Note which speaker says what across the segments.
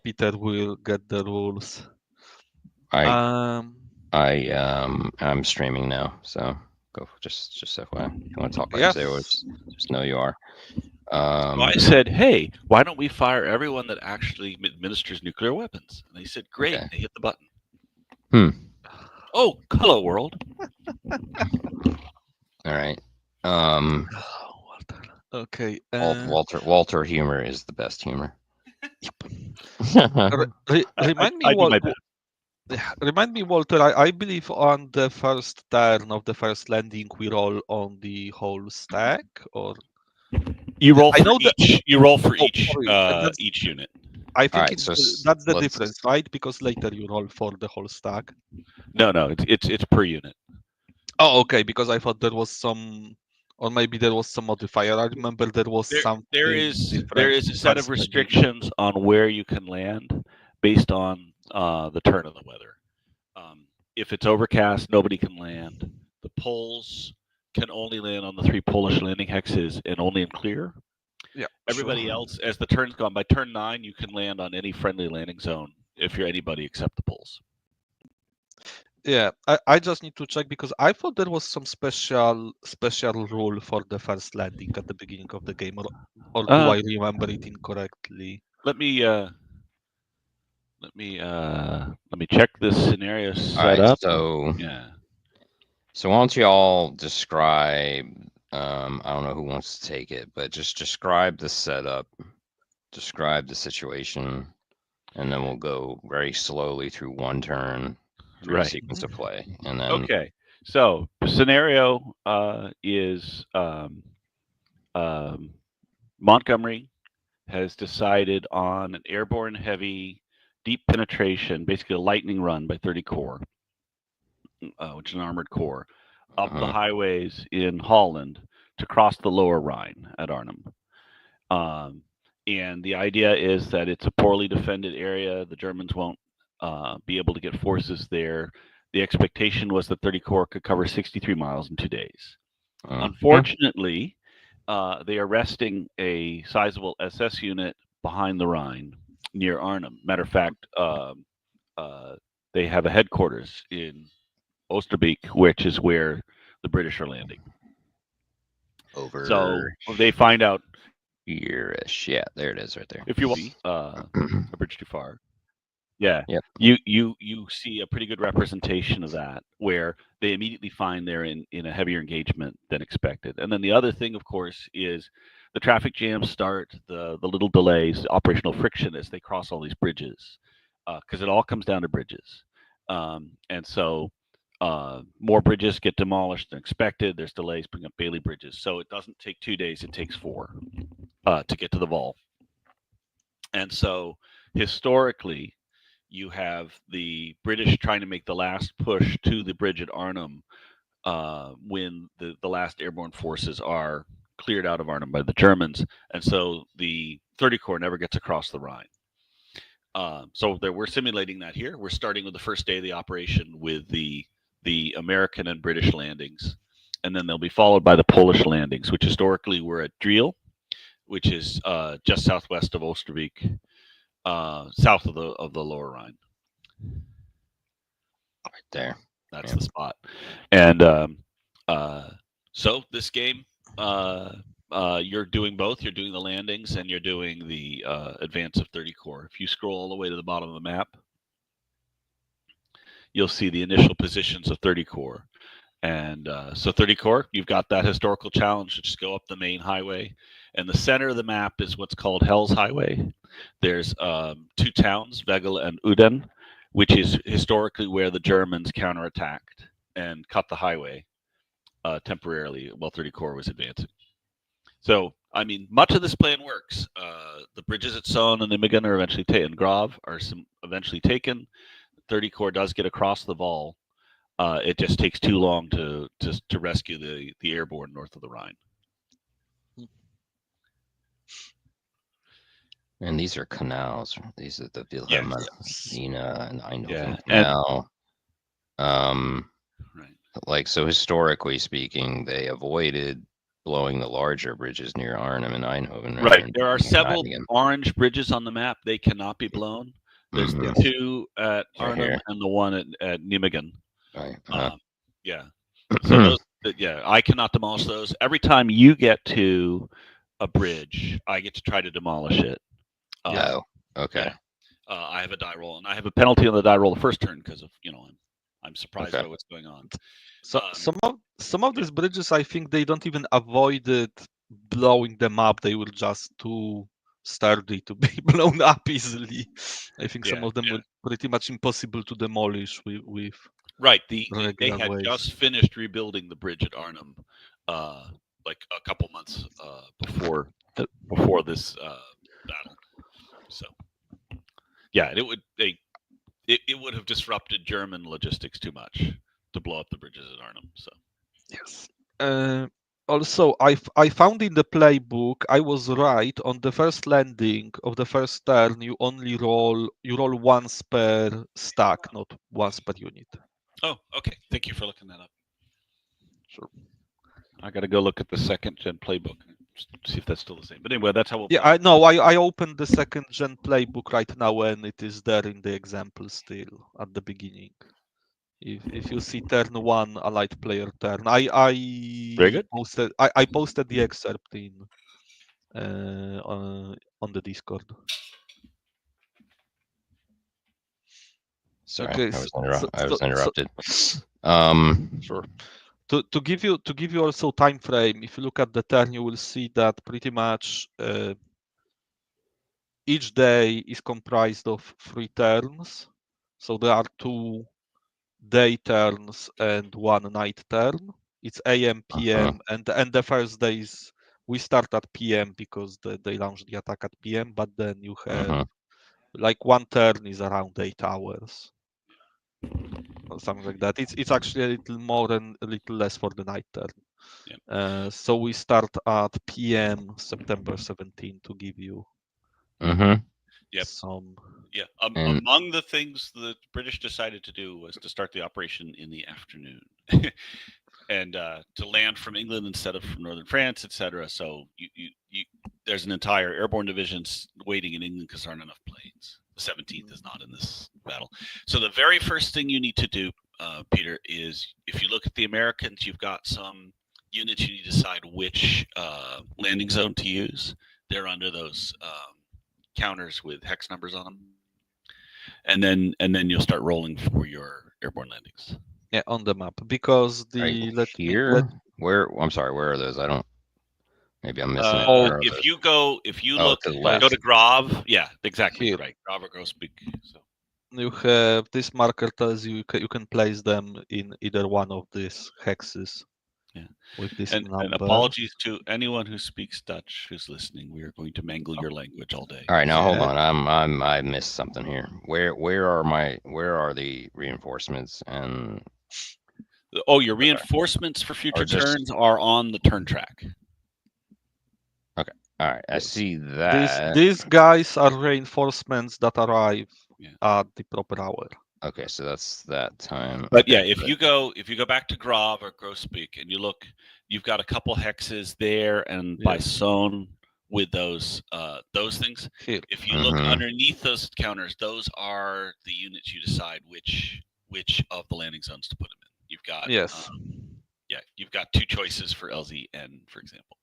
Speaker 1: Peter will get the rules.
Speaker 2: I
Speaker 1: Um,
Speaker 2: I'm streaming now, so go just FYI. If you want to talk by
Speaker 1: yes.
Speaker 2: yourself, just know you are.
Speaker 3: So I
Speaker 2: Um,
Speaker 3: said, "Hey, why don't we fire everyone that actually administers nuclear weapons?" And they said, "Great."
Speaker 2: okay.
Speaker 3: They hit the button.
Speaker 2: Hmm.
Speaker 3: Oh, hello, world.
Speaker 2: All right. Um,
Speaker 1: Walter. Okay.
Speaker 2: Walter humor is the best humor.
Speaker 1: Remind me
Speaker 3: I do
Speaker 1: what.
Speaker 3: my best.
Speaker 1: Remind me, Walter. I believe on the first turn of the first landing, we roll on the whole stack, or
Speaker 3: You roll
Speaker 1: I
Speaker 3: for
Speaker 1: know that.
Speaker 3: each. You roll for
Speaker 1: Oh, sorry. That's.
Speaker 3: each unit.
Speaker 1: I
Speaker 2: All
Speaker 1: think
Speaker 2: right. So
Speaker 1: that's the
Speaker 2: let's.
Speaker 1: difference, right? Because later you roll for the whole stack.
Speaker 3: No, no, it's per unit.
Speaker 1: Oh, okay. Because I thought there was some, or maybe there was some modifier. I remember there was something
Speaker 3: There
Speaker 1: different
Speaker 3: is
Speaker 1: in
Speaker 3: a set of
Speaker 1: first landing.
Speaker 3: restrictions on where you can land based on the turn of the weather. If it's overcast, nobody can land. The poles can only land on the three Polish landing hexes and only in clear.
Speaker 1: Yeah, sure.
Speaker 3: Everybody else, as the turn's gone, by turn 9, you can land on any friendly landing zone if you're anybody except the poles.
Speaker 1: Yeah, I just need to check because I thought there was some special rule for the first landing at the beginning of the game, or do
Speaker 3: Uh,
Speaker 1: I remember it incorrectly?
Speaker 3: let me let me check this scenario
Speaker 2: All right.
Speaker 3: setup.
Speaker 2: So
Speaker 3: Yeah.
Speaker 2: why don't you all describe? I don't know who wants to take it, but just describe the setup, describe the situation, and then we'll go very slowly through one turn through the
Speaker 3: Right.
Speaker 2: sequence of play, and then
Speaker 3: Okay. So scenario is um, Montgomery has decided on an airborne heavy deep penetration, basically a lightning run by 30 Corps, which is an armored corps, up the
Speaker 2: uh
Speaker 3: highways in Holland to cross the lower Rhine at Arnhem. Um, and the idea is that it's a poorly defended area. The Germans won't be able to get forces there. The expectation was that 30 Corps could cover 63 miles in 2 days.
Speaker 2: yeah.
Speaker 3: Unfortunately, they are resting a sizable SS unit behind the Rhine near Arnhem. Matter of fact, uh, they have a headquarters in Oosterbeek, which is where the British are landing. So
Speaker 2: Over
Speaker 3: they find out
Speaker 2: here-ish. Yeah, there it is, right there.
Speaker 3: if you want a bridge too far. Yeah,
Speaker 2: Yep.
Speaker 3: you see a pretty good representation of that, where they immediately find they're in a heavier engagement than expected. And then the other thing, of course, is the traffic jams start, the little delays, the operational friction as they cross all these bridges, because it all comes down to bridges. And so more bridges get demolished than expected. There's delays bring up Bailey bridges, so it doesn't take 2 days; it takes 4 to get to the Vol. And so historically, you have the British trying to make the last push to the bridge at Arnhem when the last airborne forces are cleared out of Arnhem by the Germans, and so the 30 Corps never gets across the Rhine. So there, we're simulating that here. We're starting with the first day of the operation with the American and British landings, and then they'll be followed by the Polish landings, which historically were at Driel, which is just southwest of Oosterbeek, south of the Lower Rhine.
Speaker 2: Right there.
Speaker 3: That's
Speaker 2: Yeah.
Speaker 3: the spot. And uh, so this game, you're doing both. You're doing the landings and you're doing the advance of 30 Corps. If you scroll all the way to the bottom of the map, you'll see the initial positions of 30 Corps. And so 30 Corps, you've got that historical challenge to just go up the main highway. And the center of the map is what's called Hell's Highway. There's two towns, Wegel and Uden, which is historically where the Germans counterattacked and cut the highway temporarily while 30 Corps was advancing. So, I mean, much of this plan works. The bridges at Son and Nijmegen are eventually taken. Grave are eventually taken. 30 Corps does get across the Vol. It just takes too long to rescue the airborne north of the Rhine.
Speaker 2: And these are canals. These are the
Speaker 3: Yeah.
Speaker 2: Wilhelmina and
Speaker 3: Yeah.
Speaker 2: Eindhoven
Speaker 3: And
Speaker 2: Canal. Um,
Speaker 3: right.
Speaker 2: like so historically speaking, they avoided blowing the larger bridges near Arnhem and Eindhoven,
Speaker 3: Right.
Speaker 2: and
Speaker 3: There are several
Speaker 2: Nijmegen.
Speaker 3: orange bridges on the map. They cannot be blown. There's the
Speaker 2: Mhm.
Speaker 3: two at
Speaker 2: Right
Speaker 3: Arnhem
Speaker 2: here.
Speaker 3: and the one at Nijmegen.
Speaker 2: Right.
Speaker 3: Yeah. So those, yeah, I cannot demolish those. Every time you get to a bridge, I get to try to demolish it.
Speaker 2: Oh, okay.
Speaker 3: Yeah. I have a die roll, and I have a penalty on the die roll the first turn because of I'm surprised
Speaker 2: Okay.
Speaker 3: by what's going on.
Speaker 1: So some of
Speaker 3: yeah.
Speaker 1: these bridges, I think they don't even avoid it blowing them up. They were just too sturdy to be blown up easily. I think some
Speaker 3: Yeah,
Speaker 1: of them were pretty much impossible to demolish with
Speaker 3: Right. They
Speaker 1: regular
Speaker 3: had
Speaker 1: ways.
Speaker 3: just finished rebuilding the bridge at Arnhem, like a couple months before this battle. So yeah, it would have disrupted German logistics too much to blow up the bridges at Arnhem. So
Speaker 1: Yes. Also, I found in the playbook I was right on the first landing of the first turn. You roll once per stack, not once per unit.
Speaker 3: oh, okay. Thank you for looking that up.
Speaker 1: Sure.
Speaker 3: I got to go look at the second gen playbook and see if that's still the same. But anyway, that's how we'll.
Speaker 1: Yeah, I know. I opened the second gen playbook right now, and it is there in the example still at the beginning. If you see turn one, allied player turn,
Speaker 3: Very good.
Speaker 1: I posted the excerpt in on the Discord.
Speaker 2: Sorry,
Speaker 1: Okay,
Speaker 2: I was interrupted.
Speaker 1: Sure. To give you also time frame, if you look at the turn, you will see that pretty much each day is comprised of 3 turns. So there are 2 day turns and 1 night turn. It's AM, PM, and the first days we start at PM because they launch the attack at PM, but then you have like 1 turn is around 8 hours. Or something like that. It's actually a little more and a little less for the night turn.
Speaker 3: Yeah.
Speaker 1: So we start at PM September 17 to give you
Speaker 3: Yep.
Speaker 1: some.
Speaker 3: Yeah. Among the things the British decided to do was to start the operation in the afternoon, and to land from England instead of from northern France, etc. So there's an entire airborne division waiting in England because there aren't enough planes. The 17th is not in this battle. So the very first thing you need to do, Peter, is if you look at the Americans, you've got some units you need to decide which landing zone to use. They're under those counters with hex numbers on them, and then you'll start rolling for your airborne landings.
Speaker 1: Yeah, on the map because the
Speaker 2: where I'm sorry, where are those? I don't. Maybe I'm missing it.
Speaker 3: If you look,
Speaker 2: to the left.
Speaker 3: go to Grave. Yeah, exactly.
Speaker 1: Here.
Speaker 3: Right, Grave or Grossbeak. So
Speaker 1: you have this marker tells you you can place them in either one of these hexes.
Speaker 3: Yeah.
Speaker 1: With this
Speaker 3: and
Speaker 1: number.
Speaker 3: Apologies to anyone who speaks Dutch who's listening. We are going to mangle your language all day.
Speaker 2: All right, now hold on. I missed something here. Where are the reinforcements and?
Speaker 3: Oh, your reinforcements for future turns are on the turn track.
Speaker 2: Okay. All right. I see that.
Speaker 1: These guys are reinforcements that arrive at the proper hour.
Speaker 2: Okay, so that's that time.
Speaker 3: But yeah, if you go back to Grave or Grossbeak and you look, you've got a couple hexes there and by Sohn with those things.
Speaker 1: Here.
Speaker 3: If you look underneath those counters, those are the units you decide which of the landing zones to put them in. You've got you've got 2 choices for LZN, for example.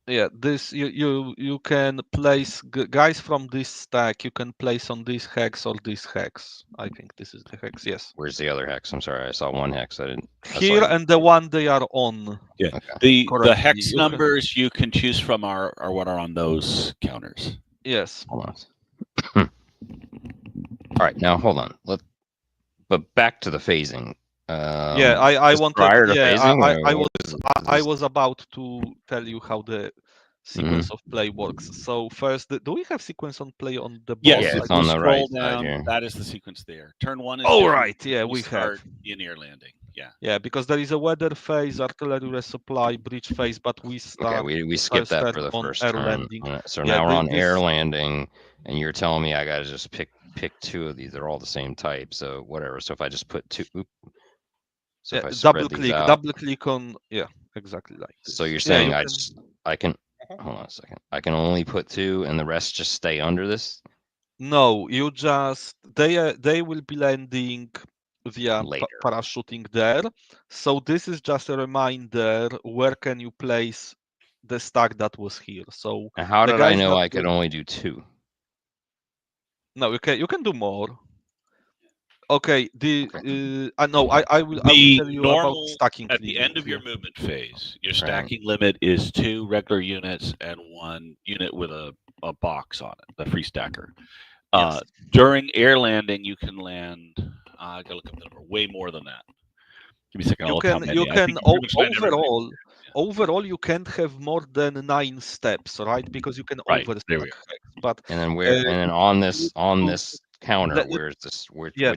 Speaker 1: Yeah, this you can place guys from this stack. You can place on this hex or this hex. I think this is the hex. Yes.
Speaker 2: Where's the other hex? I'm sorry, I saw one hex. I didn't.
Speaker 1: Here and the one they are on.
Speaker 3: Yeah. Okay. The hex numbers you can choose from are what are on those counters.
Speaker 1: Yes.
Speaker 2: Hold on. All right, now hold on. But back to the phasing.
Speaker 1: I wanted.
Speaker 2: Prior to phasing,
Speaker 1: I was about to tell you how the sequence of play works. So first, do we have sequence on play on the board?
Speaker 2: Yes, it's on the right side here.
Speaker 3: That is the sequence there. Turn 1 is.
Speaker 1: Oh right, yeah, we have
Speaker 3: in air landing. Yeah.
Speaker 1: Yeah, because there is a weather phase, artillery resupply, breach phase, but we start.
Speaker 2: Okay, we skipped that for the first turn.
Speaker 1: Landing.
Speaker 2: So now we're on air landing, and you're telling me I got to just pick 2 of these. They're all the same type, so whatever. So if I just put 2. So if I
Speaker 1: double click on exactly like this.
Speaker 2: So you're
Speaker 1: Yeah,
Speaker 2: saying
Speaker 1: you
Speaker 2: I can hold on a second. I can only put 2 and the rest just stay under this
Speaker 1: No, you just they will be landing via
Speaker 2: later.
Speaker 1: parachuting there. So this is just a reminder where can you place the stack that was here. So
Speaker 2: And how
Speaker 1: the
Speaker 2: did I
Speaker 1: guys
Speaker 2: know
Speaker 1: that
Speaker 2: I could only do 2?
Speaker 1: no, you can do more. Okay,
Speaker 2: Okay.
Speaker 1: no, I will
Speaker 3: The
Speaker 1: tell you about
Speaker 3: normal
Speaker 1: stacking
Speaker 3: at the
Speaker 1: limit.
Speaker 3: end of your
Speaker 1: Yeah.
Speaker 3: movement phase, your
Speaker 2: Right.
Speaker 3: stacking limit is 2 regular units and 1 unit with a box on it, the free stacker.
Speaker 1: Yes.
Speaker 3: During air landing, you can land. I gotta look up the number. Way more than that. Give me a second. I'll look how
Speaker 1: You
Speaker 3: many. I
Speaker 1: can
Speaker 3: think you pretty much land everybody.
Speaker 1: overall you can't have more than 9 steps, right? Because you can
Speaker 3: Right there we
Speaker 1: overstack
Speaker 3: are.
Speaker 1: hex. But
Speaker 2: And then
Speaker 1: uh,
Speaker 2: where and then on
Speaker 1: you-
Speaker 2: this counter,
Speaker 1: let-
Speaker 2: where's this
Speaker 1: yeah,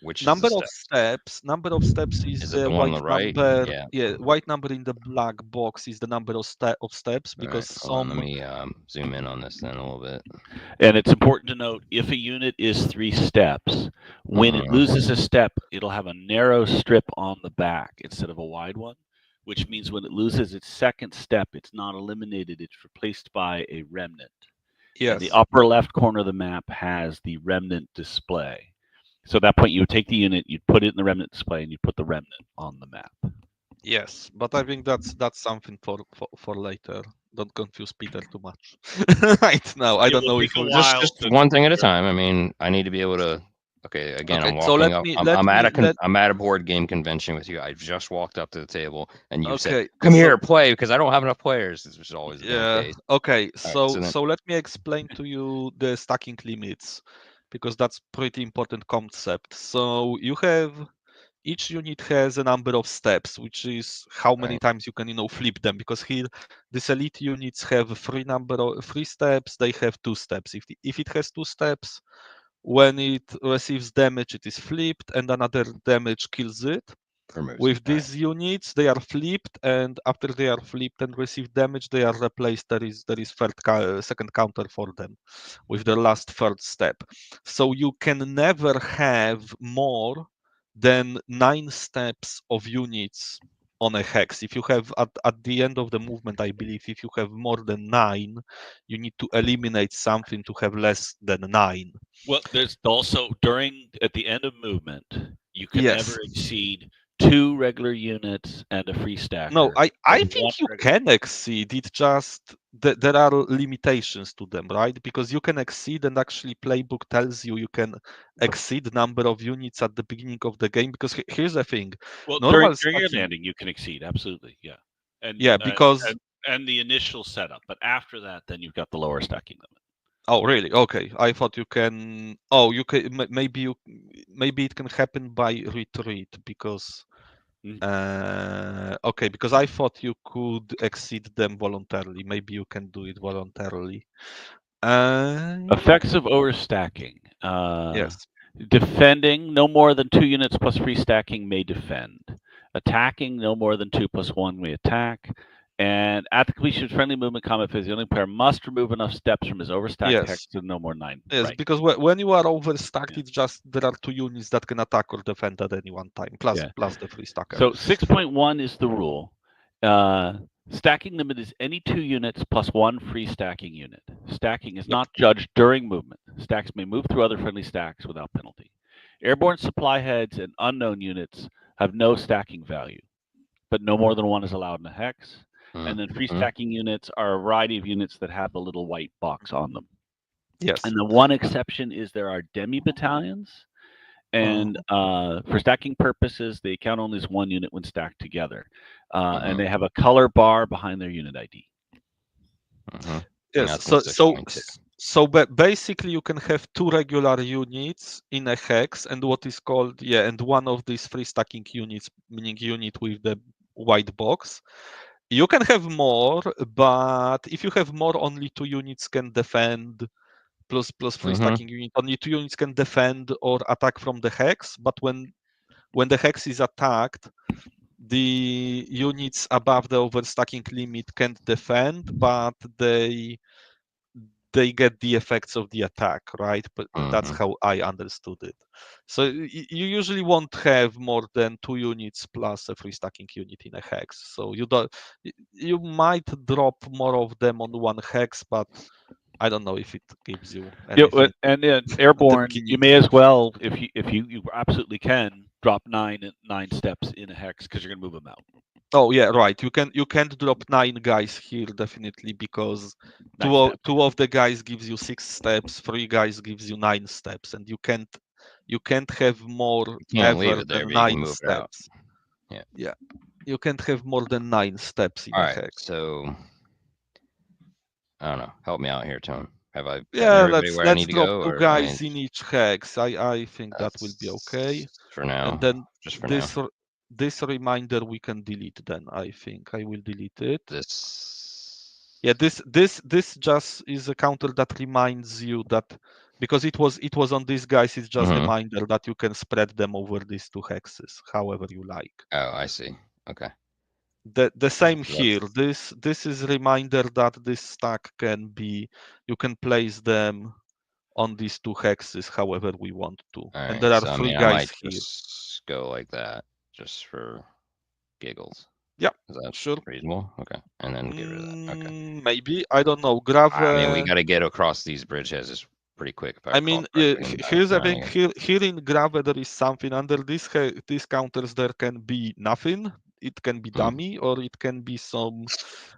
Speaker 2: which is the step?
Speaker 1: number of steps is
Speaker 2: Is it
Speaker 1: the
Speaker 2: the one on
Speaker 1: white
Speaker 2: the right?
Speaker 1: number.
Speaker 2: Yeah.
Speaker 1: Yeah, white number in the black box is the number of steps
Speaker 2: All right.
Speaker 1: because
Speaker 2: Hold on, let
Speaker 1: some
Speaker 2: me zoom in on this then a little bit.
Speaker 3: And it's important to note if a unit is 3 steps, when it loses a step, it'll have a narrow strip on the back instead of a wide one, which means when it loses its second step, it's not eliminated, it's replaced by a remnant. And the
Speaker 1: yes.
Speaker 3: upper left corner of the map has the remnant display. So at that point, you would take the unit, you'd put it in the remnant display, and you'd put the remnant on the map.
Speaker 1: Yes, but I think that's something for later. Don't confuse Peter too much right now. I
Speaker 3: It
Speaker 1: don't
Speaker 3: will
Speaker 1: know
Speaker 3: take
Speaker 1: if
Speaker 3: a
Speaker 1: we'll
Speaker 3: while.
Speaker 2: Just
Speaker 3: to
Speaker 2: one thing at a
Speaker 3: figure-
Speaker 2: time. I mean, I need to be able to. Okay, again,
Speaker 1: Okay,
Speaker 2: I'm
Speaker 1: so
Speaker 2: walking up.
Speaker 1: let me let
Speaker 2: I'm at a board game convention with you. I just walked up to the table, and you said,
Speaker 1: okay.
Speaker 2: "Come
Speaker 1: So
Speaker 2: here, play," because I don't have enough players. This was always the damn
Speaker 1: yeah,
Speaker 2: case.
Speaker 1: okay.
Speaker 2: All right, so then,
Speaker 1: So let me explain to you the stacking limits because that's pretty important concept. So you have each unit has a number of steps, which is how many
Speaker 2: right,
Speaker 1: times you can flip them. Because here, these elite units have three steps. They have 2 steps. If it has 2 steps, when it receives damage, it is flipped, and another damage kills it.
Speaker 2: removes
Speaker 1: With
Speaker 2: it. All right,
Speaker 1: these units, they are flipped, and after they are flipped and receive damage, they are replaced. There is second counter for them with the last third step. So you can never have more than 9 steps of units on a hex. If you have at the end of the movement, I believe if you have more than 9, you need to eliminate something to have less than 9.
Speaker 3: Well, there's also at the end of movement, you can
Speaker 1: Yes.
Speaker 3: never exceed 2 regular units and a free stacker.
Speaker 1: No, I
Speaker 3: or
Speaker 1: think
Speaker 3: 1
Speaker 1: you
Speaker 3: regular.
Speaker 1: can exceed. It just there are limitations to them, right? Because you can exceed, and actually playbook tells you can exceed number of units at the beginning of the game. Because here's the thing,
Speaker 3: Well,
Speaker 1: normal
Speaker 3: during your
Speaker 1: stacking,
Speaker 3: landing, you can exceed absolutely, yeah, and
Speaker 1: yeah, because
Speaker 3: and the initial setup, but after that, then you've got the lower stacking limit.
Speaker 1: oh really? Okay, I thought you can. Oh, you can maybe it can happen by retreat because. Okay, because I thought you could exceed them voluntarily. Maybe you can do it voluntarily.
Speaker 3: Effects of overstacking.
Speaker 1: Yes.
Speaker 3: Defending, no more than 2 units plus free stacking may defend. Attacking, no more than 2 plus 1 may attack. And at the completion of friendly movement combat phase, the only player must remove enough steps from his overstacked
Speaker 1: Yes.
Speaker 3: hex to no more 9.
Speaker 1: Yes,
Speaker 3: Right.
Speaker 1: because when you are overstacked, it's just there are 2 units that can attack or defend at any one time, plus the free stacker.
Speaker 3: So 6.1 is the rule. Stacking limit is any 2 units plus 1 free stacking unit. Stacking is not judged during movement. Stacks may move through other friendly stacks without penalty. Airborne supply heads and unknown units have no stacking value, but no more than 1 is allowed in a hex. And then free stacking units are a variety of units that have the little white box on them.
Speaker 1: Yes.
Speaker 3: And the one exception is there are demi battalions. And for stacking purposes, they count only as 1 unit when stacked together. And they have a color bar behind their unit ID.
Speaker 1: Yes. But basically, you can have 2 regular units in a hex, and what is called and one of these free stacking units, meaning unit with the white box. You can have more, but if you have more, only 2 units can defend. Plus free stacking unit, only 2 units can defend or attack from the hex. But when the hex is attacked, the units above the overstacking limit can't defend, but they they get the effects of the attack, right? But that's
Speaker 2: Mhm.
Speaker 1: how I understood it. So you usually won't have more than 2 units plus a free stacking unit in a hex. So you might drop more of them on one hex, but I don't know if it gives you
Speaker 3: Yeah,
Speaker 1: anything
Speaker 3: and
Speaker 1: at the
Speaker 3: airborne, you
Speaker 1: beginning.
Speaker 3: may as well, if you absolutely can, drop nine steps in a hex because you're gonna move them out.
Speaker 1: Oh yeah, right. You can't drop 9 guys here definitely because
Speaker 3: Nine steps.
Speaker 1: two of the guys gives you 6 steps, 3 guys gives you 9 steps, and you can't have more
Speaker 2: You can't leave
Speaker 1: ever
Speaker 2: it there,
Speaker 1: than
Speaker 2: but you can
Speaker 1: 9
Speaker 2: move it out.
Speaker 1: steps.
Speaker 2: Yeah.
Speaker 1: Yeah, you can't have more than 9 steps in
Speaker 2: All
Speaker 1: a
Speaker 2: right.
Speaker 1: hex.
Speaker 2: So I don't know. Help me out here, Tone. Have I gotten
Speaker 1: Yeah,
Speaker 2: everybody where I
Speaker 1: let's
Speaker 2: need to
Speaker 1: drop
Speaker 2: go,
Speaker 1: 2
Speaker 2: or I mean,
Speaker 1: guys in each hex. I think that will be okay.
Speaker 2: that's for
Speaker 1: And
Speaker 2: now.
Speaker 1: then
Speaker 2: Just for now.
Speaker 1: this reminder we can delete then. I think I will delete it.
Speaker 2: This.
Speaker 1: Yeah, this just is a counter that reminds you that because it was on these guys, it's just a
Speaker 2: Mhm.
Speaker 1: reminder that you can spread them over these 2 hexes however you like.
Speaker 2: Oh, I see. Okay.
Speaker 1: The same
Speaker 2: So
Speaker 1: here.
Speaker 2: that's
Speaker 1: This is a reminder that this stack can be you can place them on these 2 hexes however we want to.
Speaker 2: all
Speaker 1: And
Speaker 2: right.
Speaker 1: there are
Speaker 2: So I
Speaker 1: 3
Speaker 2: mean, I might
Speaker 1: guys here.
Speaker 2: just go like that, just for giggles.
Speaker 1: Yeah,
Speaker 2: Is that
Speaker 1: sure.
Speaker 2: reasonable? Okay. And then get rid of that. Okay.
Speaker 1: Maybe I don't know.
Speaker 2: I mean, we got to get across these bridgeheads pretty quick, if I
Speaker 1: I
Speaker 2: recall
Speaker 1: mean,
Speaker 2: correctly. And
Speaker 1: here's the thing.
Speaker 2: I
Speaker 1: Here in Grave, there is something under these counters. There can be nothing. It can be
Speaker 2: Hmm.
Speaker 1: dummy, or it can be some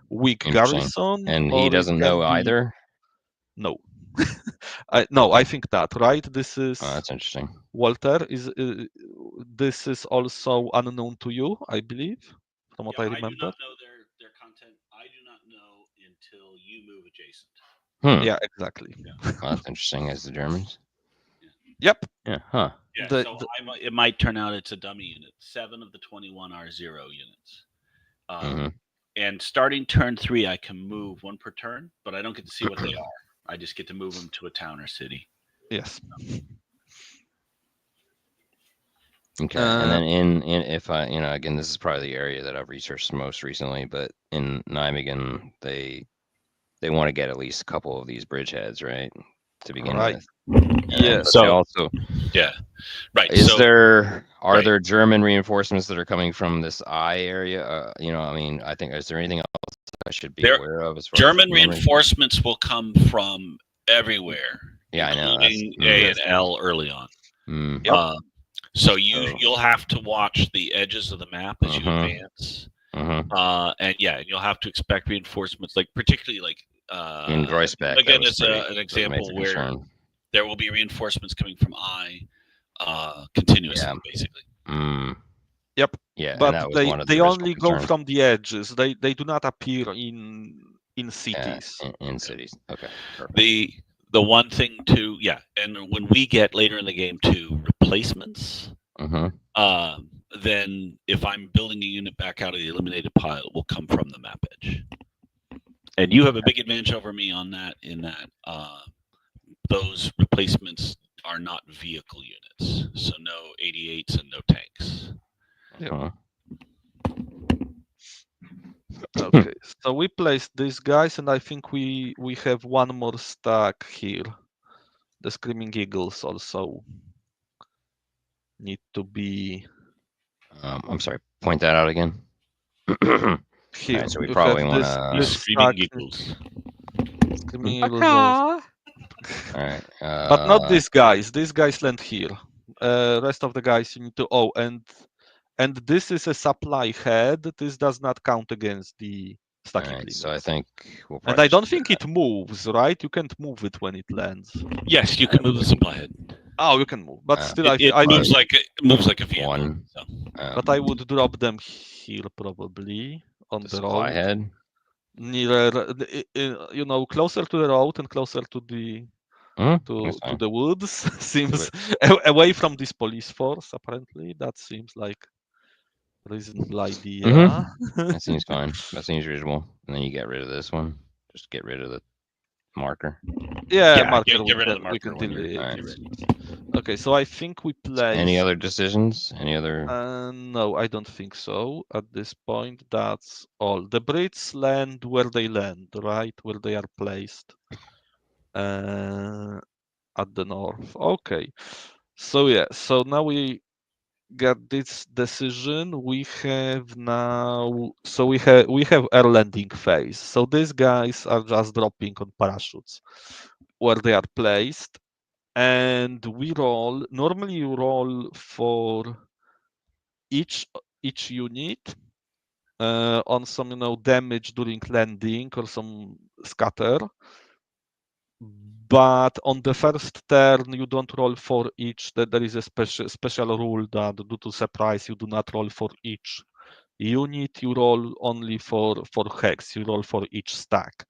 Speaker 1: weak
Speaker 2: Interesting.
Speaker 1: garrison,
Speaker 2: And he
Speaker 1: or it
Speaker 2: doesn't
Speaker 1: can
Speaker 2: know
Speaker 1: be
Speaker 2: either.
Speaker 1: no. No, I
Speaker 2: Okay.
Speaker 1: think that right. This
Speaker 2: Oh,
Speaker 1: is
Speaker 2: that's interesting.
Speaker 1: Walter. This is also unknown to you, I believe, from what
Speaker 3: Yeah,
Speaker 1: I
Speaker 3: I do
Speaker 1: remember.
Speaker 3: not know their content. I do not know until you move adjacent.
Speaker 2: Hmm.
Speaker 1: Yeah, exactly.
Speaker 2: Well, that's interesting. As the Germans.
Speaker 1: Yep.
Speaker 2: Yeah. Huh.
Speaker 3: Yeah,
Speaker 1: The,
Speaker 3: so
Speaker 1: the
Speaker 3: it might turn out it's a dummy unit. 7 of the 21 are 0 units.
Speaker 2: Hmm.
Speaker 3: And starting turn 3, I can move 1 per turn, but I don't get to see what they are. I just get to move them to a town or city.
Speaker 1: yes.
Speaker 2: Okay. And then in if I again, this is probably the area that I've researched most recently, but in Nijmegen they want to get at least a couple of these bridgeheads, right, to begin
Speaker 1: Right.
Speaker 2: with. And
Speaker 1: Yeah.
Speaker 2: then, but they also
Speaker 3: Yeah, right.
Speaker 2: are
Speaker 3: right.
Speaker 2: there German reinforcements that are coming from this I area? I mean, I think is there anything else I should be aware of as far
Speaker 3: German
Speaker 2: as
Speaker 3: reinforcements will come from everywhere.
Speaker 2: Yeah, I know. That's
Speaker 3: including A and L early on.
Speaker 1: Yep.
Speaker 3: So you'll have to watch the edges of the map as you advance. And you'll have to expect reinforcements, like particularly like
Speaker 2: in Groisbeck.
Speaker 3: again as an example where
Speaker 2: concern.
Speaker 3: there will be reinforcements coming from I continuously, basically.
Speaker 1: Yep.
Speaker 2: Yeah,
Speaker 1: But
Speaker 2: and that was one of the
Speaker 1: they
Speaker 2: original
Speaker 1: only go
Speaker 2: concerns.
Speaker 1: from the edges. They do not appear in cities.
Speaker 2: In cities. Okay. Perfect.
Speaker 3: The one thing to and when we get later in the game to replacements, then if I'm building a unit back out of the eliminated pile, it will come from the map edge. And you have a big advantage over me on that, in that those replacements are not vehicle units, so no 88s and no tanks.
Speaker 1: Okay, so we placed these guys, and I think we have one more stack here. The Screaming Eagles also need to be
Speaker 2: I'm sorry. Point that out again.
Speaker 1: here.
Speaker 2: Right, so we
Speaker 1: You
Speaker 2: probably
Speaker 1: have
Speaker 2: want
Speaker 1: this
Speaker 3: Screaming
Speaker 1: stack.
Speaker 3: Eagles.
Speaker 1: Screaming Eagles also.
Speaker 2: All right.
Speaker 1: But not these guys. These guys land here. Rest of the guys you need to. Oh, and this is a supply head. This does not count against the stacking limits.
Speaker 2: So I think we'll
Speaker 1: and
Speaker 2: probably
Speaker 1: I don't think it moves, right? You can't move it when it lands.
Speaker 3: Yes, you can move the supply head.
Speaker 1: Oh, you can move, but still,
Speaker 3: it moves like a vehicle.
Speaker 2: One.
Speaker 3: So.
Speaker 1: But I would drop them here probably on the
Speaker 2: supply
Speaker 1: road.
Speaker 2: head.
Speaker 1: Nearer, closer to the road and closer to the to the woods. Seems away from this police force. Apparently, that seems like a reasonable idea.
Speaker 2: That seems fine. That seems reasonable. And then you get rid of this one. Just get rid of the marker.
Speaker 1: Yeah, marker.
Speaker 3: Get rid of the marker.
Speaker 1: We can deal with
Speaker 2: All right.
Speaker 1: it. Okay, so I think we play.
Speaker 2: Any other decisions? Any other?
Speaker 1: No, I don't think so. At this point, that's all. The Brits land where they land, right? Where they are placed. at the north. Okay. So yeah, so now we get this decision. We have now, so we have air landing phase. So these guys are just dropping on parachutes where they are placed, and we roll. Normally, you roll for each unit on some damage during landing or some scatter. But on the first turn, you don't roll for each. That there is a special rule that due to surprise, you do not roll for each unit. You roll only for hex. You roll for each stack.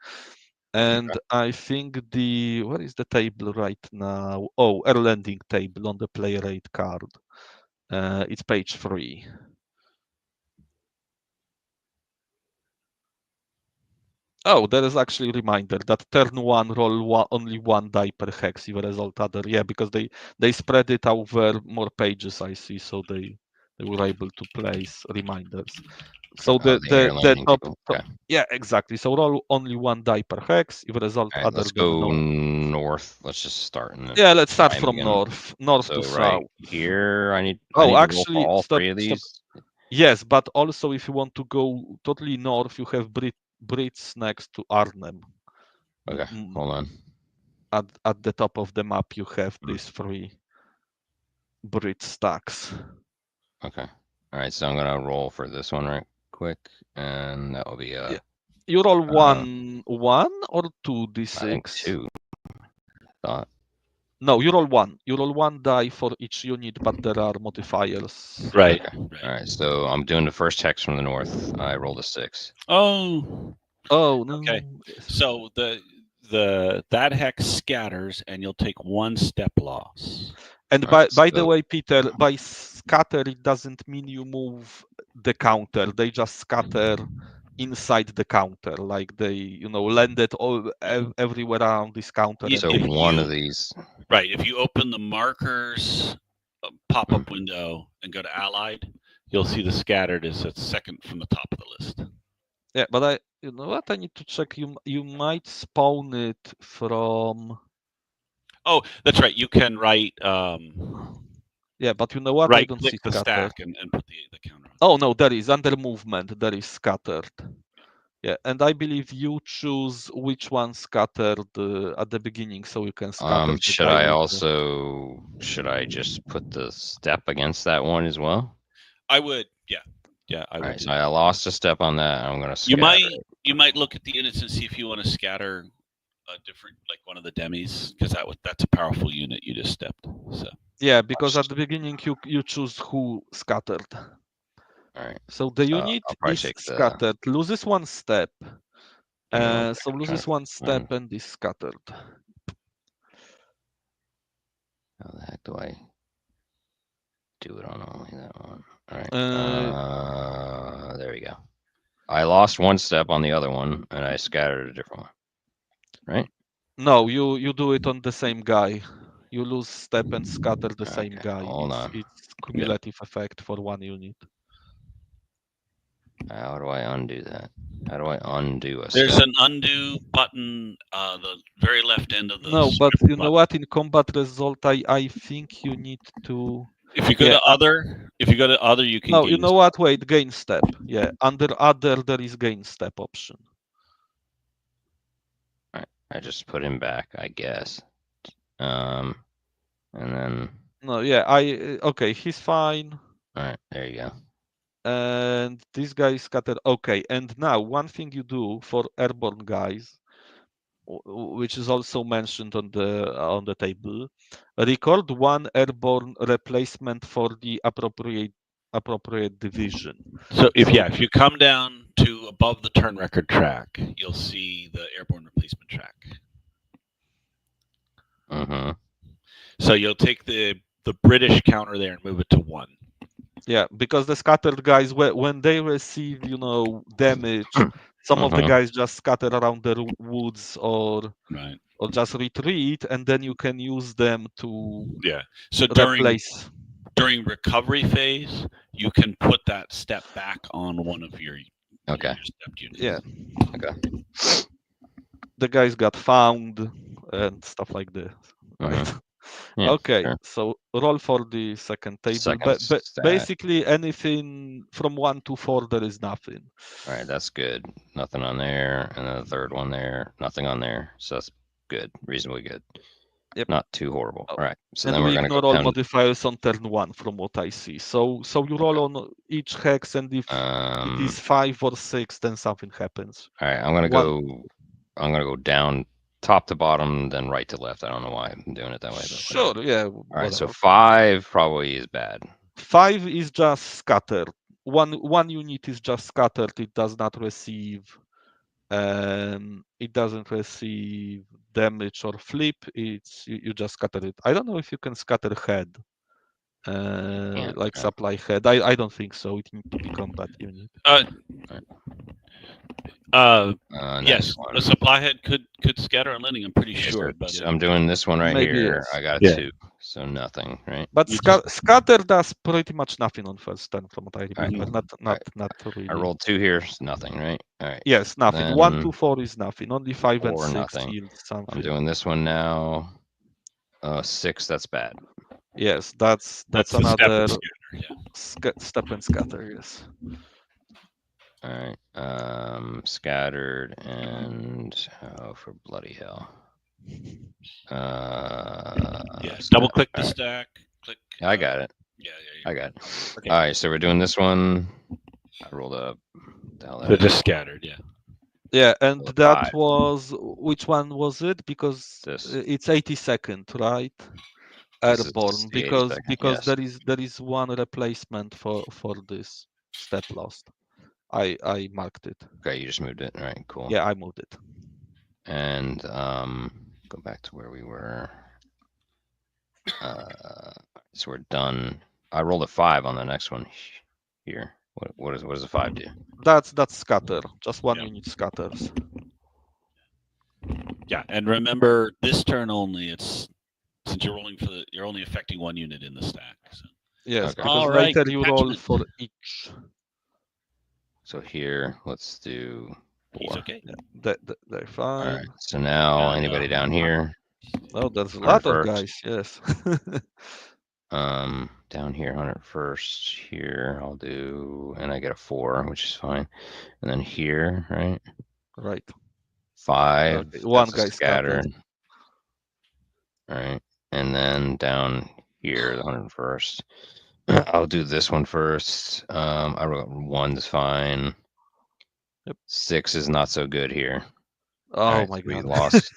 Speaker 1: And I think where is the table right now? Oh, air landing table on the player aid card. It's page 3. Oh, there is actually a reminder that turn 1 roll only 1 die per hex. If result other, yeah, because they spread it over more pages. I see, so they were able to place reminders. So
Speaker 2: the air landing
Speaker 1: top,
Speaker 2: table.
Speaker 1: top,
Speaker 2: Okay.
Speaker 1: yeah, exactly. So roll only 1 die per hex. If result
Speaker 2: All right,
Speaker 1: other
Speaker 2: let's
Speaker 1: than
Speaker 2: go
Speaker 1: no.
Speaker 2: north. Let's just start in the
Speaker 1: Yeah, let's start
Speaker 2: time
Speaker 1: from
Speaker 2: again.
Speaker 1: north
Speaker 2: So
Speaker 1: to
Speaker 2: right
Speaker 1: south.
Speaker 2: here, I need
Speaker 1: Oh,
Speaker 2: to roll for
Speaker 1: actually,
Speaker 2: all
Speaker 1: stop,
Speaker 2: 3 of
Speaker 1: stop.
Speaker 2: these.
Speaker 1: Yes, but also if you want to go totally north, you have Brits next to Arnhem.
Speaker 2: Okay, hold on.
Speaker 1: At the top of the map, you have these 3 Brit stacks.
Speaker 2: Okay. All right, so I'm gonna roll for this one right quick, and that will be
Speaker 1: Yeah. You roll one or 2 d6.
Speaker 2: I think 2. Thought.
Speaker 1: No, you roll 1. You roll 1 die for each unit, but there are modifiers.
Speaker 3: Right.
Speaker 2: Okay.
Speaker 3: Right.
Speaker 2: All right, so I'm doing the first hex from the north. I rolled a 6.
Speaker 3: Oh.
Speaker 1: Oh no.
Speaker 3: Okay. So that hex scatters, and you'll take 1 step loss.
Speaker 1: And
Speaker 2: All right,
Speaker 1: by the
Speaker 2: so-
Speaker 1: way, Peter, by scatter it doesn't mean you move the counter. They just scatter inside the counter, like they landed all everywhere around this counter.
Speaker 3: Yeah,
Speaker 2: So
Speaker 1: and
Speaker 2: one of these.
Speaker 3: Right. If you open the markers pop-up window and go to Allied, you'll see the scattered is at second from the top of the list.
Speaker 1: yeah, but you know what? I need to check. You might spawn it from.
Speaker 3: Oh, that's right. You can write
Speaker 1: Yeah, but you know what? I
Speaker 3: right
Speaker 1: don't
Speaker 3: click
Speaker 1: see
Speaker 3: the
Speaker 1: scattered.
Speaker 3: stack and put the counter on.
Speaker 1: Oh no, there is under movement. There is scattered. Yeah, and I believe you choose which one scattered at the beginning, so you can scatter.
Speaker 2: Should I just put the step against that one as well?
Speaker 3: I would, yeah, I
Speaker 2: All
Speaker 3: would.
Speaker 2: right, so I lost a step on that. I'm gonna
Speaker 3: You
Speaker 2: scatter.
Speaker 3: you might look at the units and see if you want to scatter a different, like one of the demis, because that's a powerful unit you just stepped. So
Speaker 1: yeah, because at the beginning you choose who scattered.
Speaker 2: All right.
Speaker 1: So the unit
Speaker 2: I'll probably
Speaker 1: is
Speaker 2: take the.
Speaker 1: scattered, loses 1 step.
Speaker 2: I'll
Speaker 1: So
Speaker 2: try
Speaker 1: loses
Speaker 2: to
Speaker 1: 1 step
Speaker 2: find-
Speaker 1: and is scattered.
Speaker 2: How the heck do I do it on only that one? All right. There we go. I lost 1 step on the other one, and I scattered a different one. Right?
Speaker 1: No, you do it on the same guy. You lose step and scatter the same
Speaker 2: Okay,
Speaker 1: guy.
Speaker 2: hold on.
Speaker 1: It's cumulative effect for 1 unit.
Speaker 2: How do I undo that? How do I undo a
Speaker 3: there's
Speaker 2: step?
Speaker 3: an undo button, the very left end of the.
Speaker 1: No, but
Speaker 3: script
Speaker 1: you know
Speaker 3: button.
Speaker 1: what? In combat result, I think you need to.
Speaker 3: If you go
Speaker 1: Yeah,
Speaker 3: to other, you can.
Speaker 1: No,
Speaker 3: gain
Speaker 1: you know what? Wait, gain step. Yeah, under other there is gain step option.
Speaker 2: Alright, I just put him back, I guess. And then.
Speaker 1: No, yeah, okay, he's fine.
Speaker 2: Alright, there you go.
Speaker 1: And this guy is scattered. Okay, and now one thing you do for airborne guys, which is also mentioned on the table, record 1 airborne replacement for the appropriate division.
Speaker 3: So if you come down to above the turn record track, you'll see the airborne replacement track.
Speaker 2: Mm-hmm.
Speaker 3: So you'll take the British counter there and move it to 1.
Speaker 1: Yeah, because the scattered guys, when they receive, damage, some of the guys just scatter around the woods or just retreat, and then you can use them to
Speaker 3: So
Speaker 1: replace.
Speaker 3: during recovery phase, you can put that step back on one of your
Speaker 2: Okay.
Speaker 3: stepped units.
Speaker 1: Yeah.
Speaker 2: Okay.
Speaker 1: the guys got found and stuff like this, right?
Speaker 2: Yeah,
Speaker 1: Okay,
Speaker 2: sure.
Speaker 1: so roll for the second table.
Speaker 2: Second stat.
Speaker 1: Basically, anything from 1 to 4, there is nothing.
Speaker 2: All right, that's good. Nothing on there, and then the third one there, nothing on there. So that's good, reasonably good.
Speaker 1: Yep.
Speaker 2: Not too horrible.
Speaker 1: Oh,
Speaker 2: All right, so
Speaker 1: and
Speaker 2: then we're
Speaker 1: we
Speaker 2: gonna go
Speaker 1: ignore all
Speaker 2: down.
Speaker 1: modifiers on turn 1 from what I see. So you roll on each hex, and if it is 5 or 6, then something happens.
Speaker 2: All right, I'm gonna go down top to bottom, then right to left. I don't know why I'm doing it that way. But
Speaker 1: Sure,
Speaker 2: whatever.
Speaker 1: yeah.
Speaker 2: All right, so
Speaker 1: whatever.
Speaker 2: 5 probably is bad.
Speaker 1: 5 is just scattered. One unit is just scattered. It does not receive. It doesn't receive damage or flip. It's you just scatter it. I don't know if you can scatter head. Like supply head. I don't think so. It needs to be combat unit.
Speaker 3: Yes,
Speaker 2: one.
Speaker 3: the supply head could scatter on landing. I'm pretty sure, but
Speaker 2: I'm doing this one right
Speaker 1: Maybe
Speaker 2: here.
Speaker 1: yes.
Speaker 2: I got
Speaker 3: Yeah.
Speaker 2: 2, so nothing, right?
Speaker 1: But
Speaker 3: You just-
Speaker 1: scatter does pretty much nothing on first turn, from what I remember.
Speaker 2: Right.
Speaker 1: Not really.
Speaker 2: I rolled 2 here, nothing, right? All right.
Speaker 1: Yes, nothing.
Speaker 2: Then
Speaker 1: 1 to 4 is nothing. Only 5 and
Speaker 2: 4,
Speaker 1: 6
Speaker 2: nothing.
Speaker 1: yield something.
Speaker 2: I'm doing this one now. 6, that's bad.
Speaker 1: Yes, that's
Speaker 3: the step
Speaker 1: another
Speaker 3: and scatter, yeah.
Speaker 1: step and scatter. Yes.
Speaker 2: All right. Scattered and for bloody hell.
Speaker 3: Double click the
Speaker 2: all right.
Speaker 3: stack. Click.
Speaker 2: I got it.
Speaker 3: Yeah.
Speaker 2: I got it.
Speaker 3: Okay.
Speaker 2: All right, so we're doing this one. I rolled up.
Speaker 3: They're just scattered. Yeah.
Speaker 1: Yeah, and
Speaker 2: Rolled
Speaker 1: that
Speaker 2: 5.
Speaker 1: was, which one was it? Because
Speaker 2: This.
Speaker 1: it's 82nd, right?
Speaker 2: This is
Speaker 1: Airborne,
Speaker 2: the
Speaker 1: because
Speaker 2: 82nd, yes.
Speaker 1: there is one replacement for this step lost. I marked it.
Speaker 2: Okay, you just moved it. All right, cool.
Speaker 1: Yeah, I moved it.
Speaker 2: And go back to where we were. So we're done. I rolled a 5 on the next one here. What does a 5 do?
Speaker 1: That's scatter. Just one unit scatters.
Speaker 3: Yeah, and remember this turn only. It's since you're rolling you're only affecting one unit in the stack. So.
Speaker 1: Yes,
Speaker 2: Okay.
Speaker 1: because
Speaker 3: All right,
Speaker 1: later you roll
Speaker 3: detachment.
Speaker 1: for each.
Speaker 2: So here, let's do 4.
Speaker 3: He's okay.
Speaker 1: Yeah, they're fine.
Speaker 2: All right. So now anybody down here?
Speaker 1: Oh, there's a lot of
Speaker 2: 101st.
Speaker 1: guys. Yes.
Speaker 2: Down here, 101st. Here, I'll do, and I get a 4, which is fine. And then here, right?
Speaker 1: Right.
Speaker 2: 5.
Speaker 1: Okay, one
Speaker 2: that's a
Speaker 1: guy scattered.
Speaker 2: All right, and then down here, the 101st. I'll do this one first. I wrote 1's fine.
Speaker 1: Yep.
Speaker 2: 6 is not so good here.
Speaker 1: Oh
Speaker 2: All right,
Speaker 1: my
Speaker 2: so we
Speaker 1: god.
Speaker 2: lost.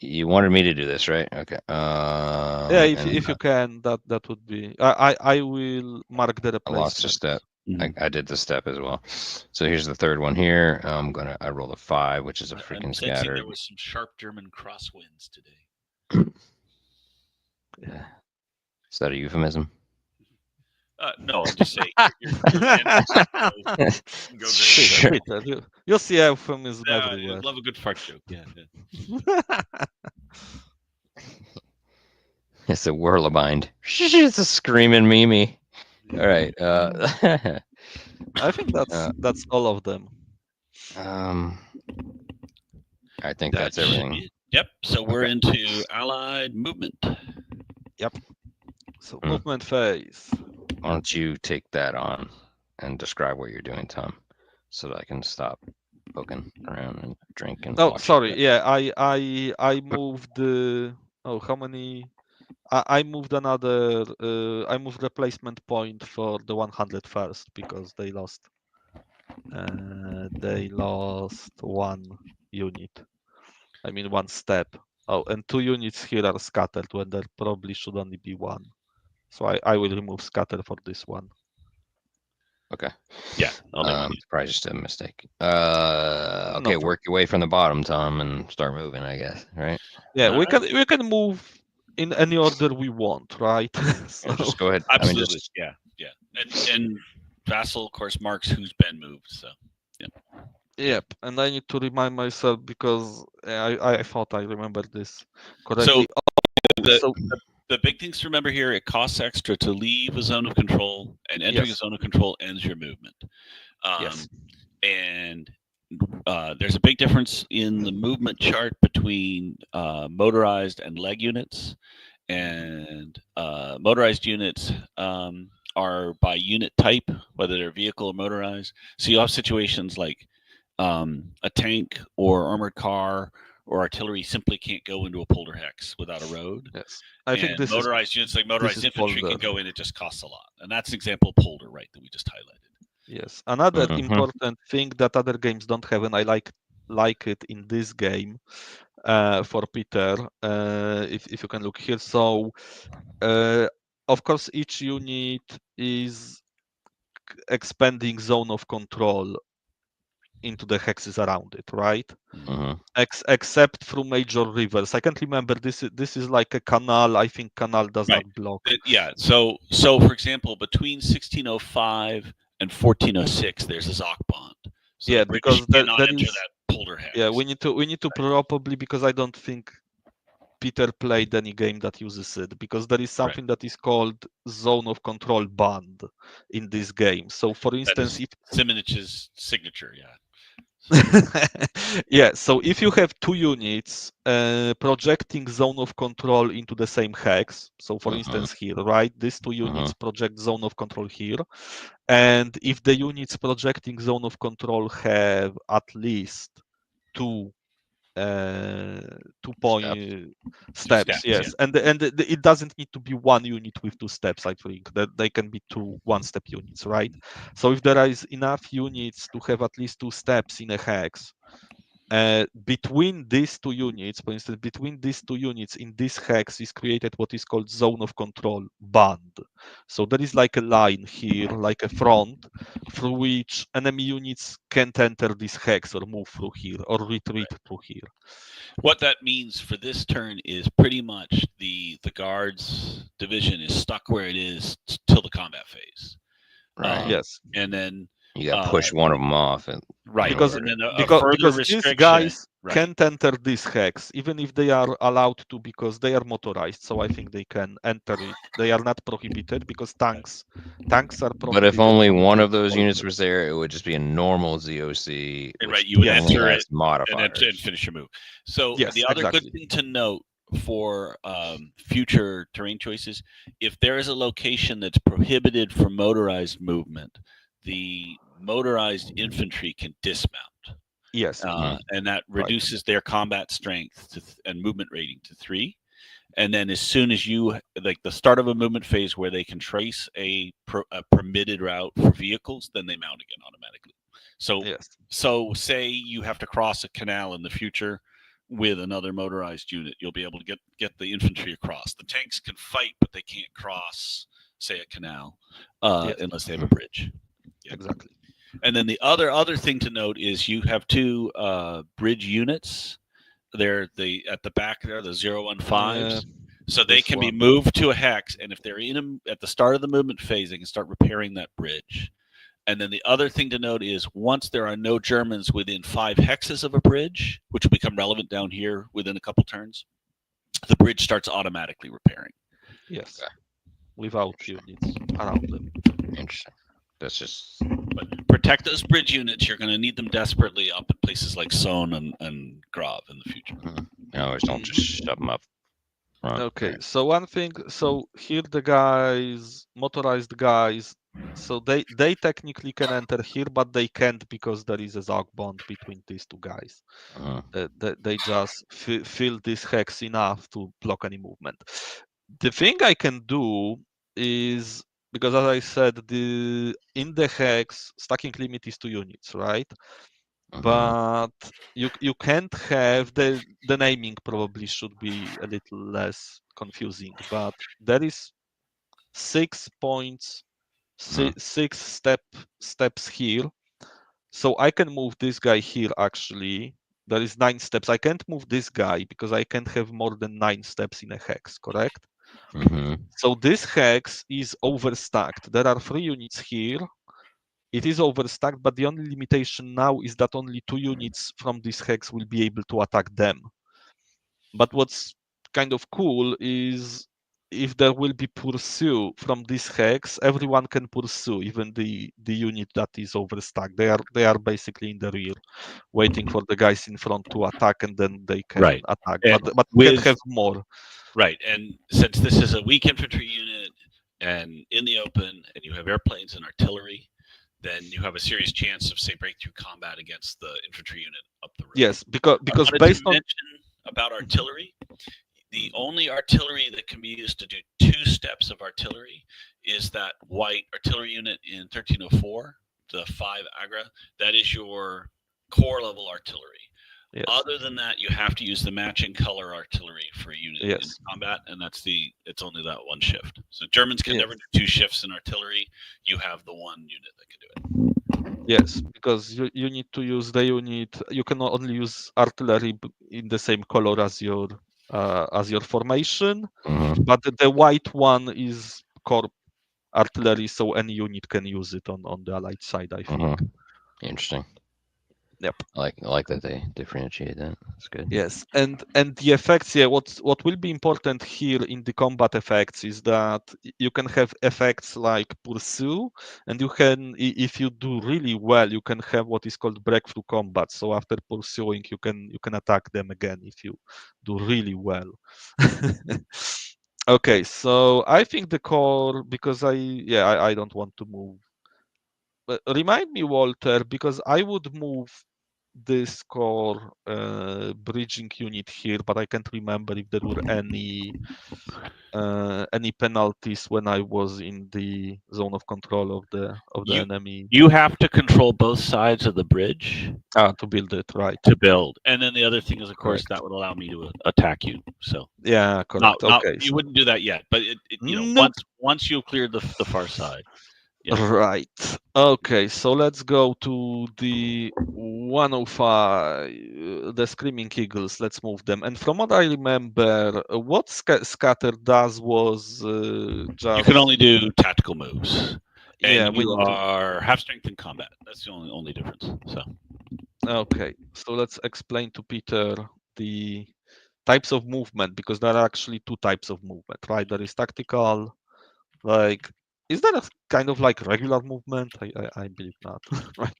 Speaker 2: You wanted me to do this, right? Okay.
Speaker 1: Yeah, if you can, that would be. I will mark the
Speaker 2: I lost a
Speaker 1: replacement.
Speaker 2: step.
Speaker 3: Mhm.
Speaker 2: I did the step as well. So here's the third one here. I rolled a 5, which is a freaking
Speaker 3: I'm sensing
Speaker 2: scattered.
Speaker 3: there was some sharp German crosswinds today.
Speaker 2: Yeah. Is that a euphemism?
Speaker 3: No, I'm just saying. Go
Speaker 2: Sure.
Speaker 1: You'll see euphemism
Speaker 3: I
Speaker 1: everywhere.
Speaker 3: love a good fart joke. Yeah.
Speaker 2: It's a whirlabind. It's a screaming Mimi. All right.
Speaker 1: I think that's all of them.
Speaker 2: I think
Speaker 3: That
Speaker 2: that's
Speaker 3: should
Speaker 2: everything.
Speaker 3: be it. Yep. So we're into allied movement.
Speaker 1: Yep. So movement phase.
Speaker 2: Why don't you take that on and describe what you're doing, Tom, so that I can stop poking around and drink and.
Speaker 1: Oh,
Speaker 2: watch
Speaker 1: sorry.
Speaker 2: it.
Speaker 1: Yeah, I moved. How many? I moved another. I moved replacement point for the 101st because they lost. They lost one unit. I mean, one step. Oh, and 2 units here are scattered when there probably should only be 1. So I will remove scatter for this one.
Speaker 2: Okay.
Speaker 3: Yeah.
Speaker 2: Probably just a mistake. Okay, work your way from the bottom, Tom, and start moving, I guess, right?
Speaker 1: Yeah, we can move in any order we want, right?
Speaker 2: So just go ahead.
Speaker 3: Absolutely.
Speaker 2: I mean, just,
Speaker 3: yeah. And Vassal, of course, marks who's been moved. So. Yeah.
Speaker 1: Yep, and I need to remind myself because I thought I remembered this correctly.
Speaker 3: So the big things to remember here: it costs extra to leave a zone of control, and entering a zone of control ends your movement.
Speaker 1: Yes.
Speaker 3: And there's a big difference in the movement chart between motorized and leg units, and motorized units are by unit type, whether they're vehicle or motorized. So you have situations like a tank or armored car or artillery simply can't go into a polder hex without a road.
Speaker 1: Yes, I think
Speaker 3: And
Speaker 1: this is
Speaker 3: motorized units like motorized
Speaker 1: is
Speaker 3: infantry can
Speaker 1: polder.
Speaker 3: go in. It just costs a lot, and that's an example of polder, right, that we just highlighted.
Speaker 1: Yes, another
Speaker 2: Mhm.
Speaker 1: important thing that other games don't have, and I like it in this game for Peter. If you can look here, so of course each unit is expanding zone of control into the hexes around it, right?
Speaker 2: Mhm.
Speaker 1: Except through major rivers. I can't remember. This is like a canal. I think canal does
Speaker 3: Right.
Speaker 1: not block.
Speaker 3: Yeah. So for example, between 1605 and 1406, there's a Zoc bond. So
Speaker 1: Yeah,
Speaker 3: the British
Speaker 1: because there
Speaker 3: cannot enter
Speaker 1: is.
Speaker 3: that polder hex.
Speaker 1: Yeah, we need to probably, because I don't think Peter played any game that uses it, because there is something that is called zone of control band in this game. So for
Speaker 3: That
Speaker 1: instance,
Speaker 3: is Simonich's signature. Yeah.
Speaker 1: yeah, so if you have two units projecting zone of control into the same hex, so for
Speaker 2: Mhm.
Speaker 1: instance here, right, these two units
Speaker 2: Mhm.
Speaker 1: project zone of control here, and if the units projecting zone of control have at least two uh, two point steps,
Speaker 3: Steps,
Speaker 1: yes, and it doesn't need to be one unit with two steps. I think that they can be two one-step units, right? So if there is enough units to have at least two steps in a hex, between these two units, for instance, between these two units in this hex is created what is called zone of control band. So there is like a line here, like a front, through which enemy units can't enter this hex or move through here or retreat through here.
Speaker 3: What that means for this turn is pretty much the guards division is stuck where it is till the combat phase.
Speaker 2: Right.
Speaker 1: Yes,
Speaker 3: And then
Speaker 2: You got to
Speaker 3: uh,
Speaker 2: push one of them off in
Speaker 3: right,
Speaker 1: because
Speaker 3: and
Speaker 2: order.
Speaker 3: then a
Speaker 2: Yeah.
Speaker 3: further
Speaker 1: these
Speaker 3: restriction.
Speaker 1: guys
Speaker 3: Right.
Speaker 1: can't enter this hex even if they are allowed to, because they are motorized. So I think they can enter it. They are not prohibited because tanks are
Speaker 2: But if
Speaker 1: prohibited
Speaker 2: only
Speaker 1: from
Speaker 2: one of
Speaker 1: taking
Speaker 2: those units was
Speaker 1: polters.
Speaker 2: there, it would just be a normal ZOC,
Speaker 3: And
Speaker 2: which
Speaker 3: right, you would
Speaker 1: Yes,
Speaker 2: only
Speaker 3: enter
Speaker 2: has
Speaker 3: it and
Speaker 2: modifiers.
Speaker 3: finish your move. So
Speaker 1: yes,
Speaker 3: the other good
Speaker 1: exactly.
Speaker 3: thing to note for future terrain choices, if there is a location that's prohibited for motorized movement, the motorized infantry can dismount.
Speaker 1: Yes,
Speaker 3: And that
Speaker 1: right.
Speaker 3: reduces their combat strength and movement rating to 3. And then as soon as you like the start of a movement phase where they can trace a permitted route for vehicles, then they mount again automatically. So
Speaker 1: Yes,
Speaker 3: say you have to cross a canal in the future with another motorized unit, you'll be able to get the infantry across. The tanks can fight, but they can't cross, say, a canal
Speaker 1: yes,
Speaker 3: unless they have a bridge. Yeah.
Speaker 1: exactly.
Speaker 3: And then the other thing to note is you have two bridge units. They're at the back there, the 015s. So they
Speaker 1: This
Speaker 3: can be
Speaker 1: one.
Speaker 3: moved to a hex, and if they're at the start of the movement phase, they can start repairing that bridge. And then the other thing to note is once there are no Germans within 5 hexes of a bridge, which will become relevant down here within a couple turns, the bridge starts automatically repairing.
Speaker 1: Yes,
Speaker 2: Okay.
Speaker 1: without units around them.
Speaker 2: Interesting. That's just
Speaker 3: But protect those bridge units. You're going to need them desperately up in places like Sohn and Grave in the future.
Speaker 2: you always don't just shove them up front.
Speaker 1: Okay,
Speaker 2: Right.
Speaker 1: so one thing, so here the guys, motorized guys, so they technically can enter here, but they can't because there is a Zog bond between these two guys. They just fill this hex enough to block any movement. The thing I can do is, because as I said, in the hex stacking limit is 2 units, right? But you can't have the naming probably should be a little less confusing, but there is 6 points, six steps here. So I can move this guy here actually. There is 9 steps. I can't move this guy because I can't have more than 9 steps in a hex, correct? So this hex is overstacked. There are 3 units here. It is overstacked, but the only limitation now is that only 2 units from this hex will be able to attack them. But what's kind of cool is if there will be pursue from this hex, everyone can pursue, even the unit that is overstacked. They are basically in the rear, waiting for the guys in front to attack, and then they can
Speaker 3: Right.
Speaker 1: attack.
Speaker 3: And
Speaker 1: But you can
Speaker 3: with-
Speaker 1: have more.
Speaker 3: Right, and since this is a weak infantry unit and in the open, and you have airplanes and artillery, then you have a serious chance of, say, breakthrough combat against the infantry unit up the road.
Speaker 1: Yes, because
Speaker 3: I wanted
Speaker 1: based
Speaker 3: to
Speaker 1: on
Speaker 3: mention about artillery, the only artillery that can be used to do 2 steps of artillery is that white artillery unit in 1304, the 5 Agra. That is your core level artillery.
Speaker 1: yes,
Speaker 3: Other than that, you have to use the matching color artillery for a unit in
Speaker 1: yes,
Speaker 3: combat, and it's only that one shift. So Germans can
Speaker 1: Yes.
Speaker 3: never do 2 shifts in artillery. You have the one unit that can do it.
Speaker 1: yes, because you need to use the unit. You can only use artillery in the same color as your formation,
Speaker 2: Mhm.
Speaker 1: but the white one is core artillery, so any unit can use it on the allied side, I think.
Speaker 2: Mhm. Interesting.
Speaker 1: Yep.
Speaker 2: I like that they differentiate that. That's good.
Speaker 1: Yes, and the effects, yeah, what will be important here in the combat effects is that you can have effects like pursue, and you can, if you do really well, you can have what is called breakthrough combat. So after pursuing, you can attack them again if you do really well. Okay, so I think the core, because I don't want to move. But remind me, Walter, because I would move this core bridging unit here, but I can't remember if there were any penalties when I was in the zone of control of the enemy.
Speaker 3: You have to control both sides of the bridge
Speaker 1: To build it, right?
Speaker 3: to build, and then the other thing is, of course,
Speaker 1: Correct.
Speaker 3: that would allow me to attack you. So
Speaker 1: Yeah, correct. Okay.
Speaker 3: you wouldn't do that yet, but
Speaker 1: Nope.
Speaker 3: once you've cleared the far side. Yeah.
Speaker 1: Right. Okay, so let's go to the 105, the Screaming Eagles. Let's move them. And from what I remember, what Scatter does was just.
Speaker 3: You can only do tactical moves, and
Speaker 1: Yeah,
Speaker 3: you are half strength in combat. That's the only difference. So
Speaker 1: Okay, so let's explain to Peter the types of movement, because there are actually 2 types of movement, right? There is tactical, like, is that a kind of like regular movement? I believe not, right?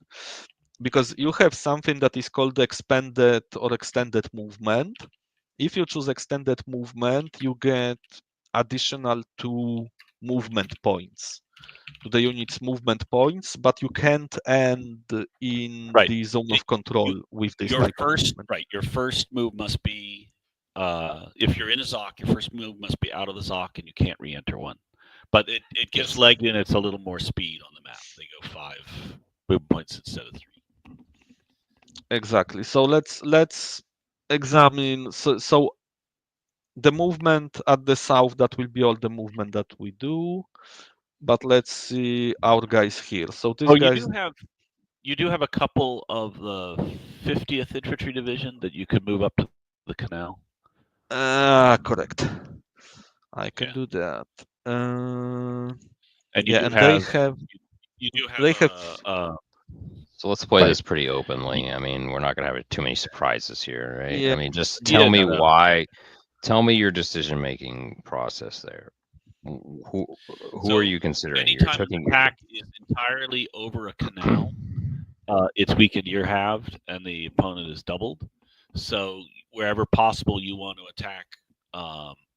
Speaker 1: Because you have something that is called expanded or extended movement. If you choose extended movement, you get additional 2 movement points to the unit's movement points, but you can't end in
Speaker 3: Right.
Speaker 1: the zone of control with this
Speaker 3: your
Speaker 1: type of
Speaker 3: first
Speaker 1: movement.
Speaker 3: your first move must be if you're in a ZOC, your first move must be out of the ZOC, and you can't re-enter one. But it gives leg units a little more speed on the map. They go 5 move points instead of 3.
Speaker 1: Exactly. So let's examine. So the movement at the south, that will be all the movement that we do. But let's see our guys here. So these guys.
Speaker 3: You do have a couple of the 50th Infantry Division that you could move up to the canal.
Speaker 1: Correct. I can do that.
Speaker 3: And you
Speaker 1: yeah,
Speaker 3: do
Speaker 1: and
Speaker 3: have,
Speaker 1: they have.
Speaker 2: So let's play this pretty openly. I mean, we're not gonna have too many surprises here, right?
Speaker 1: Yeah.
Speaker 2: I mean, just tell me why. Tell me your decision-making process there. Who are you considering?
Speaker 3: Anytime an attack is entirely over a canal, it's weakened, you're halved, and the opponent is doubled. So wherever possible, you want to attack.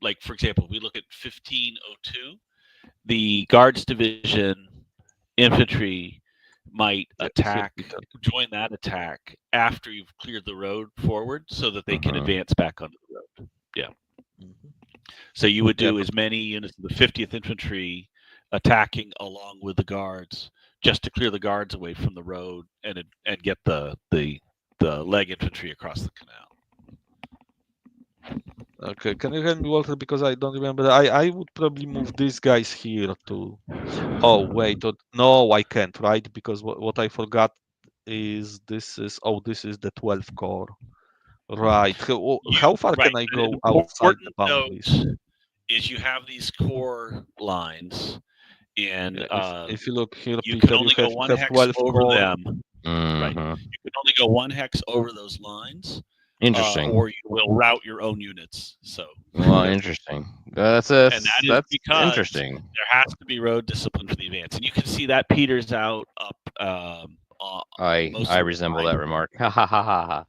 Speaker 3: Like, for example, we look at 1502, the Guards Division infantry might join that attack after you've cleared the road forward, so that they can advance back onto the road. Yeah. So you would do as many units of the 50th Infantry attacking along with the guards, just to clear the guards away from the road and get the leg infantry across the canal.
Speaker 1: Okay, can you help me, Walter? Because I don't remember. I would probably move these guys here to. Oh wait, no, I can't, right? Because what I forgot is this is the 12th core, right? How far can I go outside the boundaries?
Speaker 3: Is you have these core lines, and
Speaker 1: if you look here,
Speaker 3: you
Speaker 1: Peter,
Speaker 3: can only go one hex over them.
Speaker 2: Mm-hmm.
Speaker 3: Right, you can only go one hex over those lines.
Speaker 2: Interesting.
Speaker 3: or you will route your own units. So,
Speaker 2: Well, interesting. That's
Speaker 3: and that is
Speaker 2: that's
Speaker 3: because
Speaker 2: interesting.
Speaker 3: there has to be road discipline for the advance, and you can see that peters out up.
Speaker 2: I
Speaker 3: most of the
Speaker 2: resemble
Speaker 3: time.
Speaker 2: that remark. Ha ha ha ha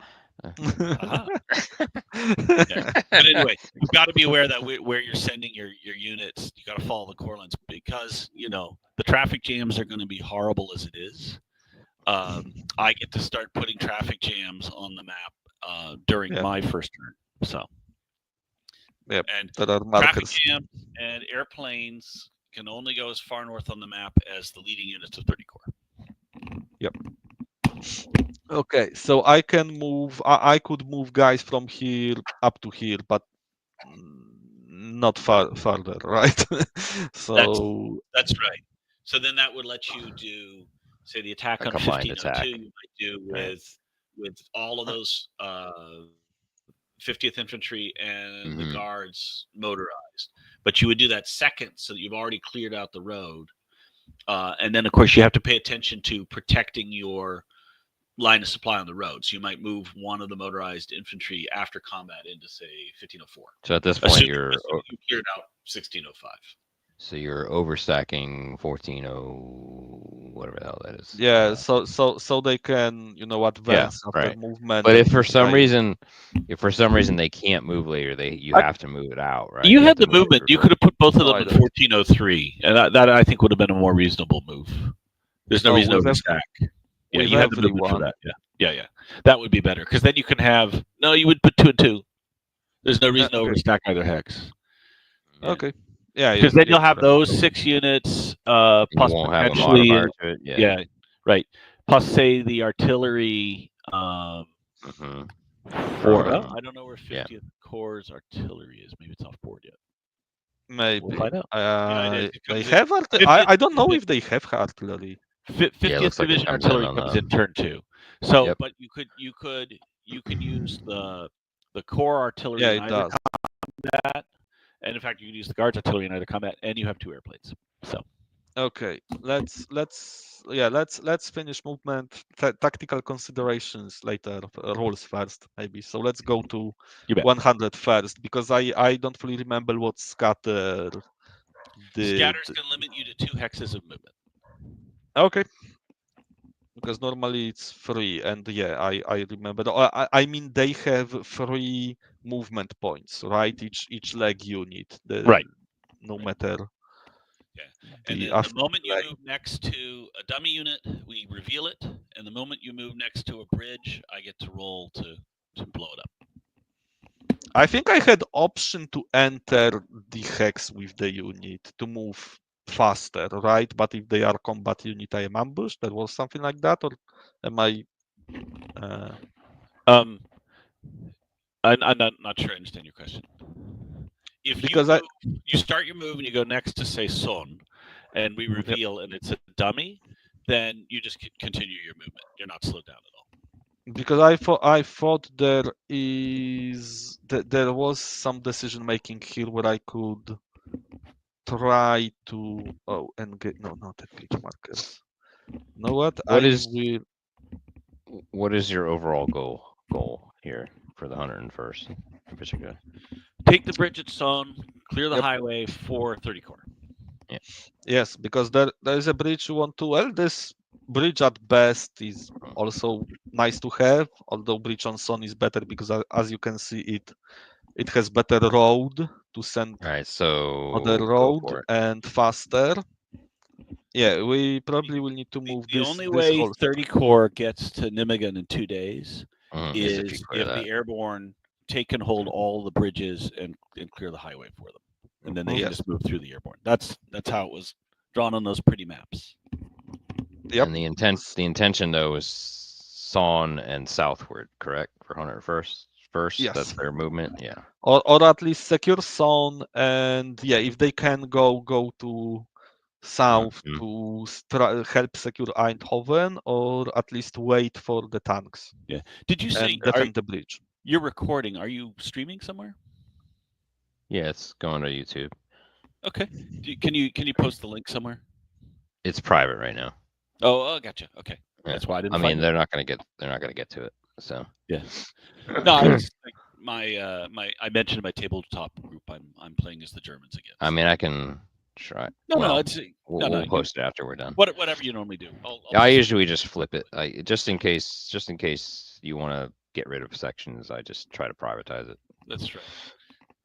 Speaker 3: Uh-huh. Yeah. But anyway, you've got to be aware that where you're sending your units, you got to follow the core lines because the traffic jams are going to be horrible as it is. I get to start putting traffic jams on the map during my first turn. So,
Speaker 1: Yep,
Speaker 3: and
Speaker 1: there are
Speaker 3: traffic
Speaker 1: markers.
Speaker 3: jams and airplanes can only go as far north on the map as the leading units of 30 Corps.
Speaker 1: Yep. Okay, so I can move. I could move guys from here up to here, but not further, right? So
Speaker 3: That's right. So then that would let you do, say, the attack
Speaker 2: A
Speaker 3: on
Speaker 2: combined
Speaker 3: 1502.
Speaker 2: attack.
Speaker 3: You might do
Speaker 2: Right.
Speaker 3: with all of those 50th Infantry and the
Speaker 2: Mhm.
Speaker 3: Guards motorized. But you would do that second so that you've already cleared out the road. And then, of course, you have to pay attention to protecting your line of supply on the road. So you might move one of the motorized infantry after combat into, say, 1504.
Speaker 2: So at this point,
Speaker 3: Assuming
Speaker 2: you're
Speaker 3: you cleared out 1605.
Speaker 2: so you're overstacking 14 whatever the hell that is.
Speaker 1: yeah, so they can advance after
Speaker 2: right.
Speaker 1: movement.
Speaker 2: But
Speaker 1: and
Speaker 2: if for some
Speaker 1: try-
Speaker 2: reason they can't move later, you have to move it out, right?
Speaker 3: You
Speaker 2: have
Speaker 3: had
Speaker 2: to
Speaker 3: the
Speaker 2: move it
Speaker 3: movement. You
Speaker 2: reverse.
Speaker 3: could have put both of
Speaker 1: No,
Speaker 3: them
Speaker 1: I
Speaker 3: in
Speaker 1: don't.
Speaker 3: 1403, and that I think would have been a more reasonable move. There's no
Speaker 1: Oh,
Speaker 3: reason to
Speaker 1: with
Speaker 3: overstack. Yeah,
Speaker 1: with
Speaker 3: you have the movement for
Speaker 1: everyone.
Speaker 3: that. Yeah. That would be better because then you can have. No, you would put 2 and 2. There's no reason to
Speaker 1: Okay.
Speaker 3: overstack either hex. Yeah.
Speaker 1: Okay. Yeah,
Speaker 3: Because then
Speaker 1: yeah,
Speaker 3: you'll have
Speaker 1: right.
Speaker 3: those 6 units,
Speaker 2: And you
Speaker 3: plus
Speaker 2: won't have a
Speaker 3: potentially,
Speaker 2: modifier to it.
Speaker 3: yeah, right. Plus, say the artillery.
Speaker 2: Mhm.
Speaker 3: For
Speaker 2: From-
Speaker 3: I don't know where 50th
Speaker 2: yeah.
Speaker 3: Corps' artillery is. Maybe it's off board yet.
Speaker 1: Maybe.
Speaker 3: We'll find out. Yeah, it is. It
Speaker 1: They
Speaker 3: comes in
Speaker 1: have
Speaker 3: 50th.
Speaker 1: I don't know if they have artillery.
Speaker 3: 50th
Speaker 2: looks like it
Speaker 3: Division
Speaker 2: comes in
Speaker 3: artillery
Speaker 2: on
Speaker 3: comes
Speaker 2: the-
Speaker 3: in turn 2. So,
Speaker 2: Yep.
Speaker 3: but you can use the core artillery
Speaker 1: Yeah,
Speaker 3: in
Speaker 1: it
Speaker 3: either
Speaker 1: does.
Speaker 3: combat, and in fact, you can use the guards artillery in either combat, and you have 2 airplanes. So,
Speaker 1: Okay, let's finish movement. Tactical considerations later. Rules first, maybe. So let's go to
Speaker 3: you bet.
Speaker 1: 100 first because I don't fully remember what scatter did.
Speaker 3: Scatters can limit you to 2 hexes of movement.
Speaker 1: Okay. Because normally it's 3, and yeah, I remember. I mean they have 3 movement points, right? Each leg unit.
Speaker 3: Right.
Speaker 1: No matter.
Speaker 3: Yeah. And
Speaker 1: The
Speaker 3: then the
Speaker 1: after
Speaker 3: moment you
Speaker 1: leg.
Speaker 3: move next to a dummy unit, we reveal it. And the moment you move next to a bridge, I get to roll to blow it up.
Speaker 1: I think I had option to enter the hex with the unit to move faster, right? But if they are combat unit, I am ambushed. There was something like that, or am I?
Speaker 3: I'm not sure I understand your question. If
Speaker 1: Because
Speaker 3: you start your move and you go next to say Son, and we reveal and it's a dummy, then you just continue your movement. You're not slowed down at all.
Speaker 1: Because I thought there was some decision making here where I could try to engage. No, not engage markers. You know what?
Speaker 2: What is your overall goal here for the 101st in particular?
Speaker 3: Take the bridge at Son, clear the
Speaker 1: Yep.
Speaker 3: highway for 30 Corps.
Speaker 2: Yeah.
Speaker 1: Yes, because there is a bridge you want to. Well, this bridge at best is also nice to have. Although bridge on Son is better because as you can see, it has better road to send
Speaker 2: All right, so
Speaker 1: other
Speaker 2: go
Speaker 1: road
Speaker 2: for it.
Speaker 1: and faster. Yeah, we probably will need to move
Speaker 3: The
Speaker 1: this.
Speaker 3: only
Speaker 1: this
Speaker 3: way
Speaker 1: whole
Speaker 3: 30 Corps gets to Nijmegen in 2 days
Speaker 2: Is
Speaker 3: is
Speaker 2: if you clear that.
Speaker 3: the airborne take and hold all the bridges and clear the highway for them, and then they
Speaker 1: Yes.
Speaker 3: just move through the airborne. That's how it was drawn on those pretty maps.
Speaker 1: Yep.
Speaker 2: And the intention though is Son and southward, correct? For 101st first.
Speaker 1: Yes.
Speaker 2: That's their movement. Yeah.
Speaker 1: Or at least secure Son, and yeah, if they can go to south to help secure Eindhoven, or at least wait for the tanks.
Speaker 3: Yeah. Did you say
Speaker 1: and defend the bridge?
Speaker 3: You're recording? Are you streaming somewhere?
Speaker 2: Yeah, it's going to YouTube.
Speaker 3: Okay. Can you post the link somewhere?
Speaker 2: It's private right now.
Speaker 3: Oh, gotcha. Okay.
Speaker 2: Yeah.
Speaker 3: That's why I didn't.
Speaker 2: I
Speaker 3: find
Speaker 2: mean,
Speaker 3: it.
Speaker 2: they're not going to get to it. So
Speaker 3: Yeah. No, I was like I mentioned in my tabletop group I'm playing as the Germans again.
Speaker 2: I mean, I can try.
Speaker 3: No,
Speaker 2: well,
Speaker 3: it's
Speaker 2: we'll post it after we're done.
Speaker 3: whatever you normally do.
Speaker 2: I usually just flip it. Just in case you want to get rid of sections, I just try to privatize it.
Speaker 3: That's right.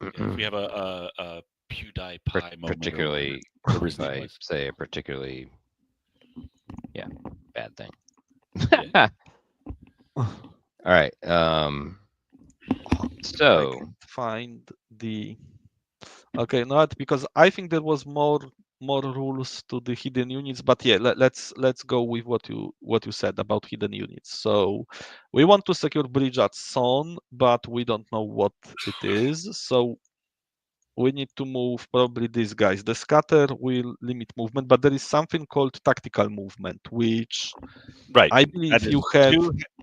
Speaker 3: If we have a PewDiePie moment,
Speaker 2: particularly
Speaker 3: if
Speaker 2: I say a particularly bad thing.
Speaker 3: Yeah.
Speaker 2: All right. So
Speaker 1: I can't find the. Okay, not because I think there was more rules to the hidden units, but yeah, let's go with what you said about hidden units. So we want to secure bridge at Son, but we don't know what it is. So we need to move probably these guys. The scatter will limit movement, but there is something called tactical movement, which
Speaker 3: Right.
Speaker 1: I believe
Speaker 3: That
Speaker 1: you
Speaker 3: is
Speaker 1: have.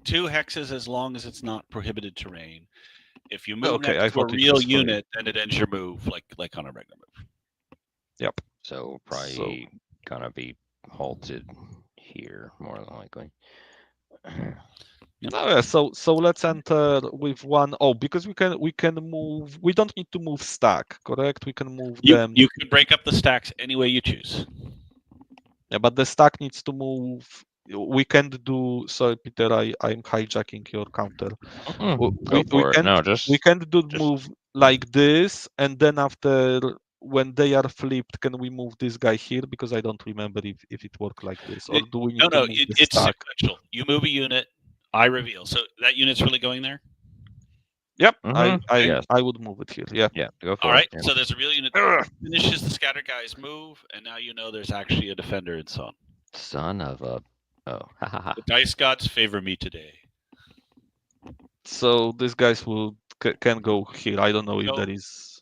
Speaker 3: two hexes as long as it's not prohibited terrain. If you move
Speaker 1: Okay, I
Speaker 3: next to a
Speaker 1: thought it
Speaker 3: real
Speaker 1: was free.
Speaker 3: unit, then it ends your move like on a regular move.
Speaker 1: Yep.
Speaker 2: So probably gonna be halted here more than likely.
Speaker 1: Oh, yeah, so let's enter with one. Oh, because we can move. We don't need to move stack, correct? We can move them.
Speaker 3: You can break up the stacks any way you choose.
Speaker 1: Yeah, but the stack needs to move. We can't do. Sorry, Peter, I'm hijacking your counter.
Speaker 2: Go for it. No,
Speaker 1: We can't do
Speaker 2: just-
Speaker 1: move like this, and then after when they are flipped, can we move this guy here? Because I don't remember if it worked like this, or do we need to move the
Speaker 3: it's
Speaker 1: stack?
Speaker 3: sequential. You move a unit, I reveal. So that unit's really going there.
Speaker 1: Yep,
Speaker 2: yes.
Speaker 1: I would move it here. Yeah.
Speaker 2: Yeah, go for
Speaker 3: All right.
Speaker 2: it. Yeah.
Speaker 3: So there's a real unit that finishes the scatter guy's move, and now you know there's actually a defender and so on.
Speaker 2: Son of a. Oh,
Speaker 3: The dice gods favor me today.
Speaker 1: So these guys can go here. I don't know if there is.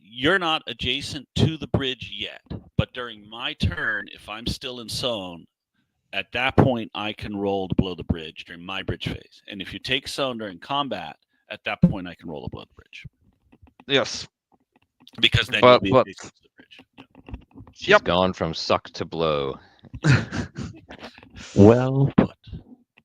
Speaker 3: You're not adjacent to the bridge yet, but during my turn, if I'm still in zone, at that point I can roll to blow the bridge during my bridge phase. And if you take zone during combat, at that point I can roll to blow the bridge.
Speaker 1: Yes.
Speaker 3: Because then you'll be adjacent to the bridge.
Speaker 2: She's gone from suck to blow.
Speaker 3: Well put.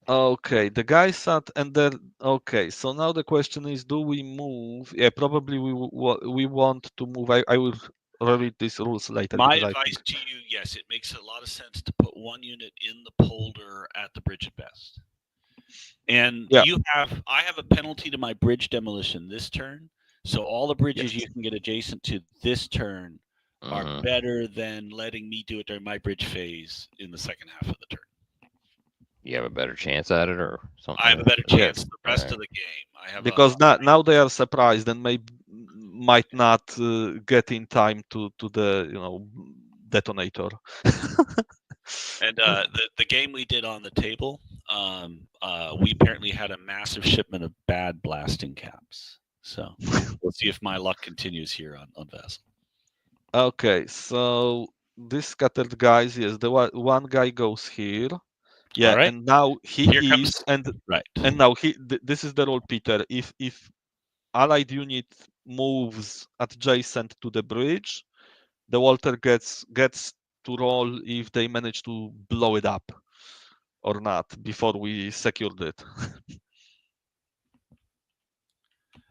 Speaker 1: Okay, the guys at and then okay. So now the question is, do we move? Yeah, probably we want to move. I will read these rules later.
Speaker 3: My
Speaker 1: because
Speaker 3: advice to you, yes, it makes a lot of sense to put one unit in the polder at the bridge at best. And I have a penalty to my bridge demolition this turn. So all the bridges you can get adjacent to this turn are better than letting me do it during my bridge phase in the second half of the turn.
Speaker 2: You have a better chance at it, or something?
Speaker 3: I have a better chance the rest of the game. I have
Speaker 1: because now they are surprised and might not get in time to the detonator.
Speaker 3: And the game we did on the table, we apparently had a massive shipment of bad blasting caps. So we'll see if my luck continues here on Vassal.
Speaker 1: Okay, so this scattered guys, yes, the one guy goes here. Yeah,
Speaker 3: right.
Speaker 1: and now
Speaker 3: Here comes,
Speaker 1: and now this is the role, Peter. If allied unit moves adjacent to the bridge, the Walter gets to roll if they manage to blow it up or not before we secured it.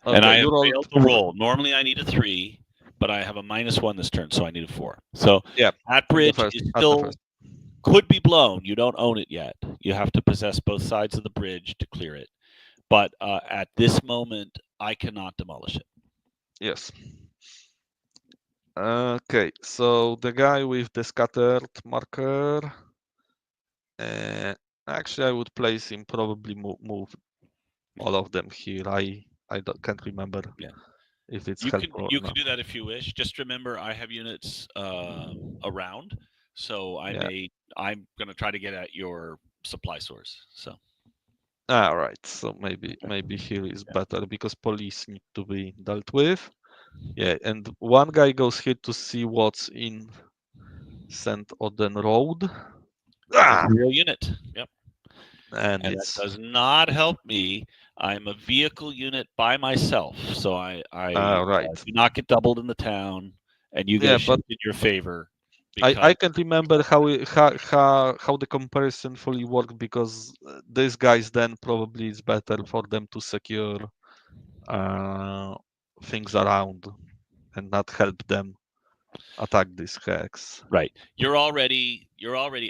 Speaker 3: Okay, and I have failed the roll. Normally I need a 3, but I have a -1 this turn, so I need a 4. So
Speaker 1: yeah,
Speaker 3: that bridge is still could be blown. You don't own it yet. You have to possess both sides of the bridge to clear it. But at this moment, I cannot demolish it.
Speaker 1: Yes. Okay, so the guy with the scattered marker. Actually, I would place him. Probably move all of them here. I can't remember.
Speaker 3: Yeah.
Speaker 1: If it's
Speaker 3: you
Speaker 1: helpful.
Speaker 3: You can do that if you wish. Just remember, I have units around, so I'm going to try to get at your supply source. So.
Speaker 1: All right. So maybe here is better because police need to be dealt with. Yeah, and one guy goes here to see what's in St. Oden Road.
Speaker 3: Real unit. Yep.
Speaker 1: And
Speaker 3: that does not help me. I'm a vehicle unit by myself, so I do not get doubled in the town, and you get a shift in your favor.
Speaker 1: I can't remember how the comparison fully worked because these guys then probably it's better for them to secure things around and not help them attack this hex.
Speaker 3: Right. You're already.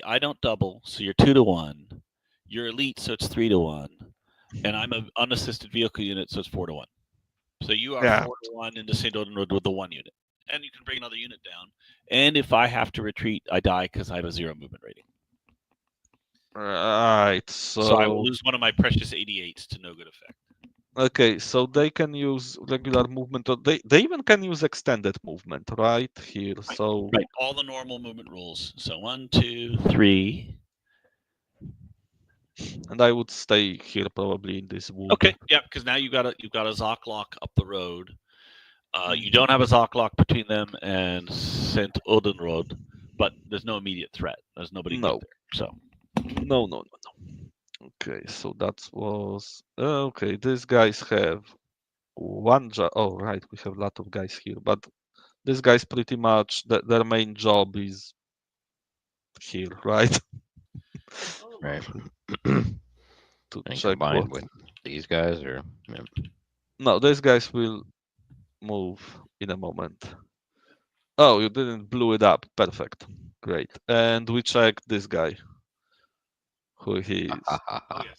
Speaker 3: I don't double, so you're 2-1. You're elite, so it's 3-1, and I'm an unassisted vehicle unit, so it's 4-1. So you are
Speaker 1: Yeah.
Speaker 3: 4-1 into St. Odin Road with the 1 unit, and you can bring another unit down. And if I have to retreat, I die because I have a 0 movement rating.
Speaker 1: Right.
Speaker 3: So I will lose one of my precious 88s to no good effect.
Speaker 1: Okay, so they can use regular movement, or they even can use extended movement, right here.
Speaker 3: Right.
Speaker 1: So
Speaker 3: Right, all the normal movement rules. So 1, 2, 3.
Speaker 1: and I would stay here probably in this wood.
Speaker 3: Okay, yeah, because now you've got a Zocklock up the road. You don't have a Zocklock between them and St. Odin Road, but there's no immediate threat. There's nobody
Speaker 1: No.
Speaker 3: good there. So
Speaker 1: No. Okay, so that was okay. These guys have one job. Oh, right, we have a lot of guys here, but these guys pretty much their main job is here, right?
Speaker 2: Right.
Speaker 1: To
Speaker 2: And
Speaker 1: check what.
Speaker 2: combined with these guys, or yeah.
Speaker 1: No, these guys will move in a moment. Oh, you didn't blew it up. Perfect. Great. And we check this guy. Who he is.
Speaker 3: oh yes.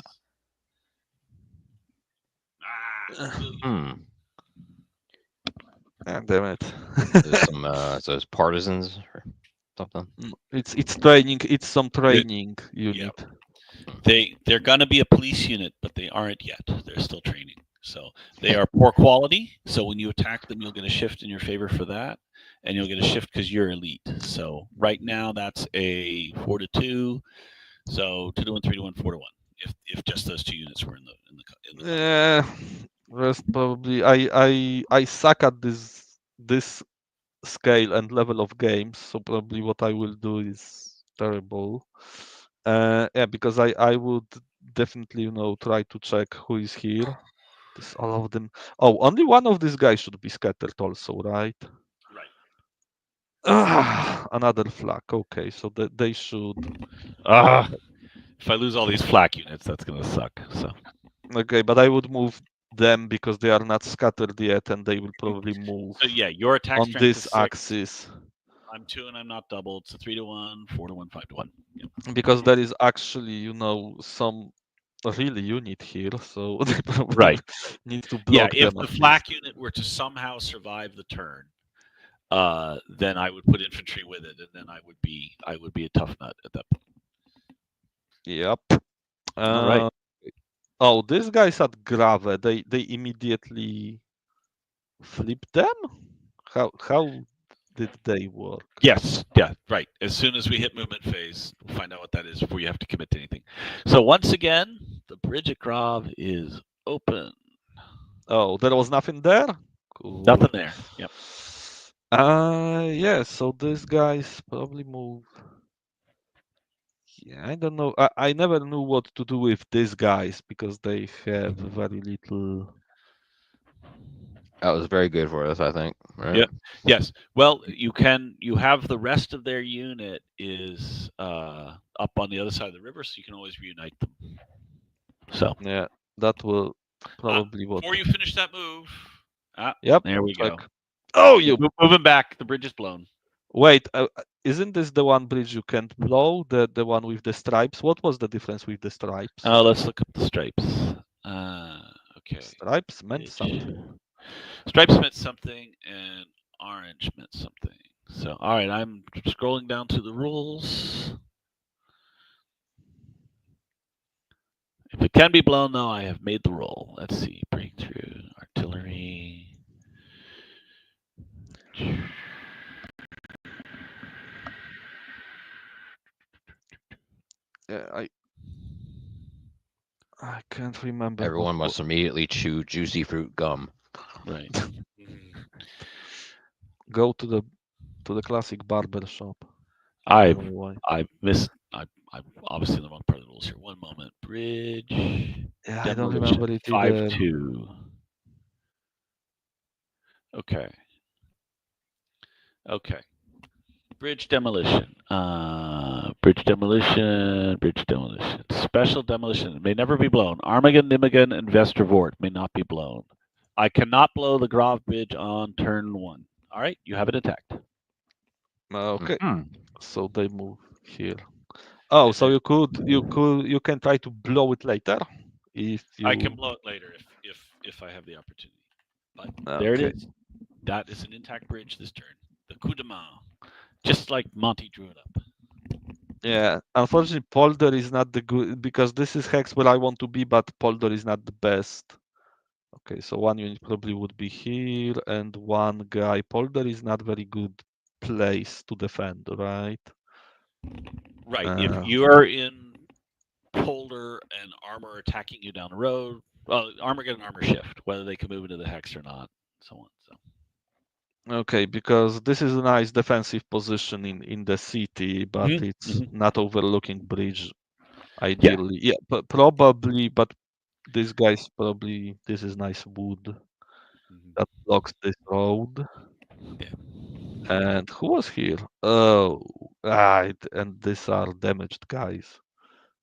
Speaker 2: Hmm.
Speaker 1: Ah, damn it.
Speaker 2: There's some those partisans or something.
Speaker 1: It's training. It's some training unit.
Speaker 3: They're gonna be a police unit, but they aren't yet. They're still training. So they are poor quality. So when you attack them, you'll get a shift in your favor for that, and you'll get a shift because you're elite. So right now that's a 4-2. So 2-1, 3-1, 4-1. If just those 2 units were in the
Speaker 1: Yeah, that's probably I suck at this scale and level of games. So probably what I will do is terrible. Yeah, because I would definitely try to check who is here. This all of them. Oh, only one of these guys should be scattered also, right?
Speaker 3: Right.
Speaker 1: Another flak. Okay, so they should.
Speaker 3: If I lose all these flak units, that's gonna suck. So
Speaker 1: Okay, but I would move them because they are not scattered yet, and they will probably move
Speaker 3: so yeah, your attack
Speaker 1: on
Speaker 3: strength
Speaker 1: this
Speaker 3: is 6.
Speaker 1: axis.
Speaker 3: I'm 2 and I'm not doubled. So 3-1, 4-1, 5-1. Yep.
Speaker 1: Because there is actually, some really unit here, so they probably
Speaker 3: Right.
Speaker 1: need to
Speaker 3: Yeah,
Speaker 1: block
Speaker 3: if
Speaker 1: them
Speaker 3: the
Speaker 1: at
Speaker 3: flak
Speaker 1: least.
Speaker 3: unit were to somehow survive the turn, then I would put infantry with it, and then I would be a tough nut at that point.
Speaker 1: Yep.
Speaker 3: All right.
Speaker 1: Oh, these guys at Grave, they immediately flip them? How did they work?
Speaker 3: Yes. Yeah. Right. As soon as we hit movement phase, we'll find out what that is before you have to commit to anything. So once again, the bridge at Grav is open.
Speaker 1: Oh, there was nothing there? Cool.
Speaker 3: Nothing there. Yep.
Speaker 1: Yeah, so these guys probably move. Yeah, I don't know. I never knew what to do with these guys because they have very little.
Speaker 2: That was very good for us, I think. Right?
Speaker 3: Yeah. Yes. Well, you have the rest of their unit is up on the other side of the river, so you can always reunite them. So
Speaker 1: Yeah, that will probably what.
Speaker 3: before you finish that move.
Speaker 1: Yep.
Speaker 3: There we go.
Speaker 1: Oh, you
Speaker 3: Moving back. The bridge is blown.
Speaker 1: wait. Isn't this the one bridge you can't blow? The one with the stripes? What was the difference with the stripes?
Speaker 3: Oh, let's look up the stripes. Okay.
Speaker 1: Stripes meant something.
Speaker 3: Stripes meant something, and orange meant something. So, all right, I'm scrolling down to the rules. If it can be blown, though, I have made the roll. Let's see. Breakthrough, artillery.
Speaker 1: Yeah, I can't remember.
Speaker 2: Everyone must immediately chew juicy fruit gum.
Speaker 3: Right.
Speaker 1: Go to the classic barber shop.
Speaker 3: I
Speaker 1: don't know why.
Speaker 3: missed. I'm obviously in the wrong part of the rules here. One moment. Bridge.
Speaker 1: Yeah, I don't remember it either.
Speaker 3: 5-2. Okay. Okay. Bridge demolition. Bridge demolition. Bridge demolition. Special demolition. It may never be blown. Armageddon, Nimigan, and Vestervort may not be blown. I cannot blow the Grave Bridge on turn 1. All right, you have it attacked.
Speaker 1: Okay,
Speaker 2: Mhm.
Speaker 1: so they move here. Oh,
Speaker 3: And
Speaker 1: so
Speaker 3: then-
Speaker 1: you can try to blow it later if you.
Speaker 3: I can blow it later if I have the opportunity. But there it
Speaker 1: Okay.
Speaker 3: is. That is an intact bridge this turn. The coup de main. Just like Monty drew it up.
Speaker 1: Yeah, unfortunately, Polder is not the good because this is hex where I want to be, but Polder is not the best. Okay, so one unit probably would be here, and one guy. Polder is not very good place to defend, right?
Speaker 3: Right. If you are in Polder and armor attacking you down the road, well, armor get an armor shift, whether they can move into the hex or not, so on. So
Speaker 1: Okay, because this is a nice defensive position in the city, but
Speaker 3: Mhm,
Speaker 1: it's
Speaker 3: mhm.
Speaker 1: not overlooking bridge. Ideally, yeah, but probably, but this guy's probably this is nice wood that blocks this road.
Speaker 3: Yeah.
Speaker 1: And who was here? Oh, right, and these are damaged guys.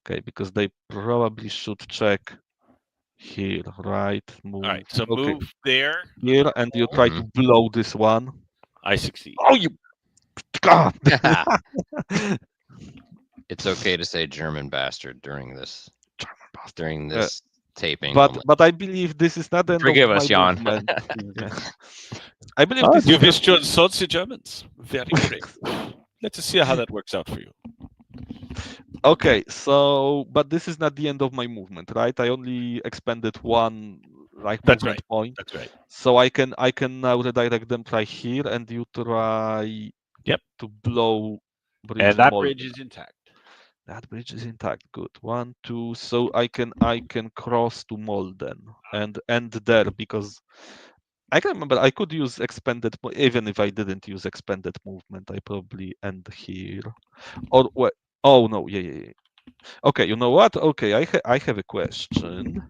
Speaker 1: Okay, because they probably should check here, right? Move.
Speaker 3: All right. So
Speaker 1: Okay,
Speaker 3: move there.
Speaker 1: here, and you try to blow this one.
Speaker 3: I succeed.
Speaker 1: Oh, you God!
Speaker 2: It's okay to say German bastard during this taping. only.
Speaker 1: But I believe this is not the end
Speaker 2: Forgive
Speaker 1: of my
Speaker 2: us, Jan.
Speaker 1: movement. Yeah. I believe
Speaker 3: Ah,
Speaker 1: this
Speaker 3: you
Speaker 1: is
Speaker 3: wish
Speaker 1: just,
Speaker 3: to insult the Germans. Very great. Let's see how that works out for you.
Speaker 1: okay. So, but this is not the end of my movement, right? I only expended one like
Speaker 3: That's
Speaker 1: movement
Speaker 3: right.
Speaker 1: point,
Speaker 3: That's right.
Speaker 1: so I can now redirect them. Try here, and you try.
Speaker 3: Yep.
Speaker 1: To blow bridge.
Speaker 3: And that
Speaker 1: Molden.
Speaker 3: bridge is intact.
Speaker 1: That bridge is intact. Good. 1, 2. So I can cross to Molden and end there because I can remember I could use expanded even if I didn't use expanded movement. I probably end here. Or what? Oh no, yeah. Okay, you know what? Okay, I have a question.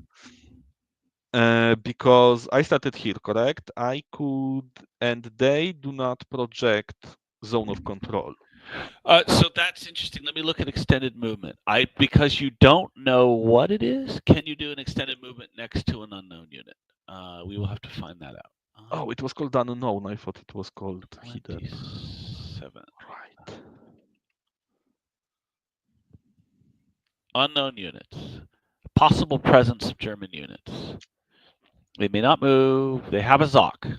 Speaker 1: Because I started here, correct? I could, and they do not project zone of control.
Speaker 3: So that's interesting. Let me look at extended movement. Because you don't know what it is, can you do an extended movement next to an unknown unit? We will have to find that out.
Speaker 1: Oh, it was called unknown. I thought it was called hidden.
Speaker 3: 27.
Speaker 1: Right.
Speaker 3: Unknown units. Possible presence of German units. They may not move. They have a Zoc.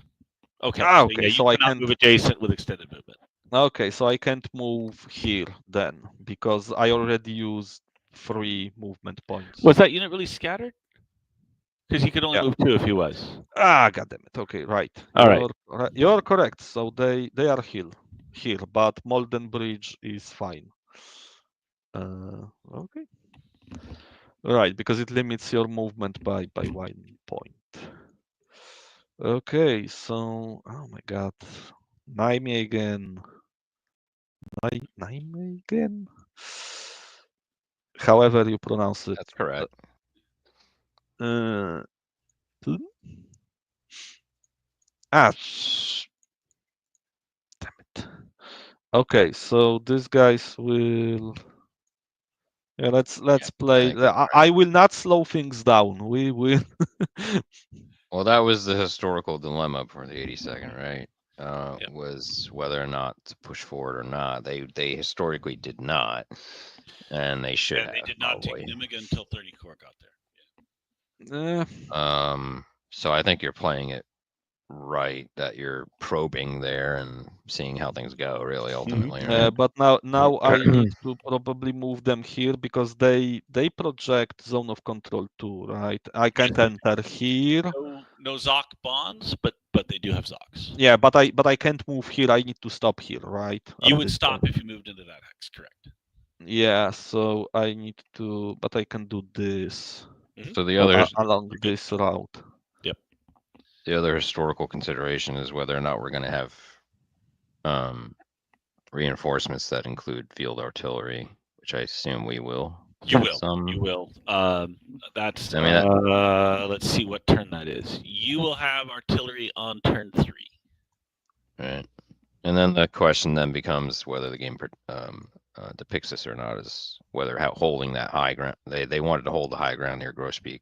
Speaker 3: Okay.
Speaker 1: Okay,
Speaker 3: you
Speaker 1: so I
Speaker 3: cannot
Speaker 1: can't
Speaker 3: move adjacent with extended movement.
Speaker 1: Okay, so I can't move here then because I already used 3 movement points.
Speaker 3: Was that unit really scattered? Because he could only
Speaker 1: Yeah.
Speaker 3: move 2 if he was.
Speaker 1: Ah, goddammit. Okay, right.
Speaker 3: All right.
Speaker 1: You're correct. So they are here, but Molden Bridge is fine. Okay. Right, because it limits your movement by 1 point. Okay, so oh my god. Nijmegen. Nijmegen? However you pronounce it.
Speaker 2: That's correct.
Speaker 1: Damn it. Okay, so these guys will. Yeah, let's play. I will not slow things down. We will.
Speaker 2: Well, that was the historical dilemma for the 82nd, right?
Speaker 3: Yep.
Speaker 2: Was whether or not to push forward or not. They historically did not, and they should have.
Speaker 3: They did not
Speaker 2: probably.
Speaker 3: take Nimiga until 30 Corps got there.
Speaker 2: So I think you're playing it right, that you're probing there and seeing how things go, really, ultimately. Right?
Speaker 1: But now I need to probably move them here because they project zone of control too, right? I can't enter here.
Speaker 3: No Zoc bonds, but they do have Zocs.
Speaker 1: Yeah, but I can't move here. I need to stop here, right?
Speaker 3: You would stop if you moved into that hex, correct?
Speaker 1: Yeah, so I need to, but I can do this.
Speaker 2: So the other
Speaker 1: along this route.
Speaker 3: Yep.
Speaker 2: The other historical consideration is whether or not we're going to have reinforcements that include field artillery, which I assume we will.
Speaker 3: You will. That's. Let's see what turn that is. You will have artillery on turn 3.
Speaker 2: Right. And then the question then becomes whether the game depicts this or not, is whether holding that high ground. They wanted to hold the high ground near Grosbeak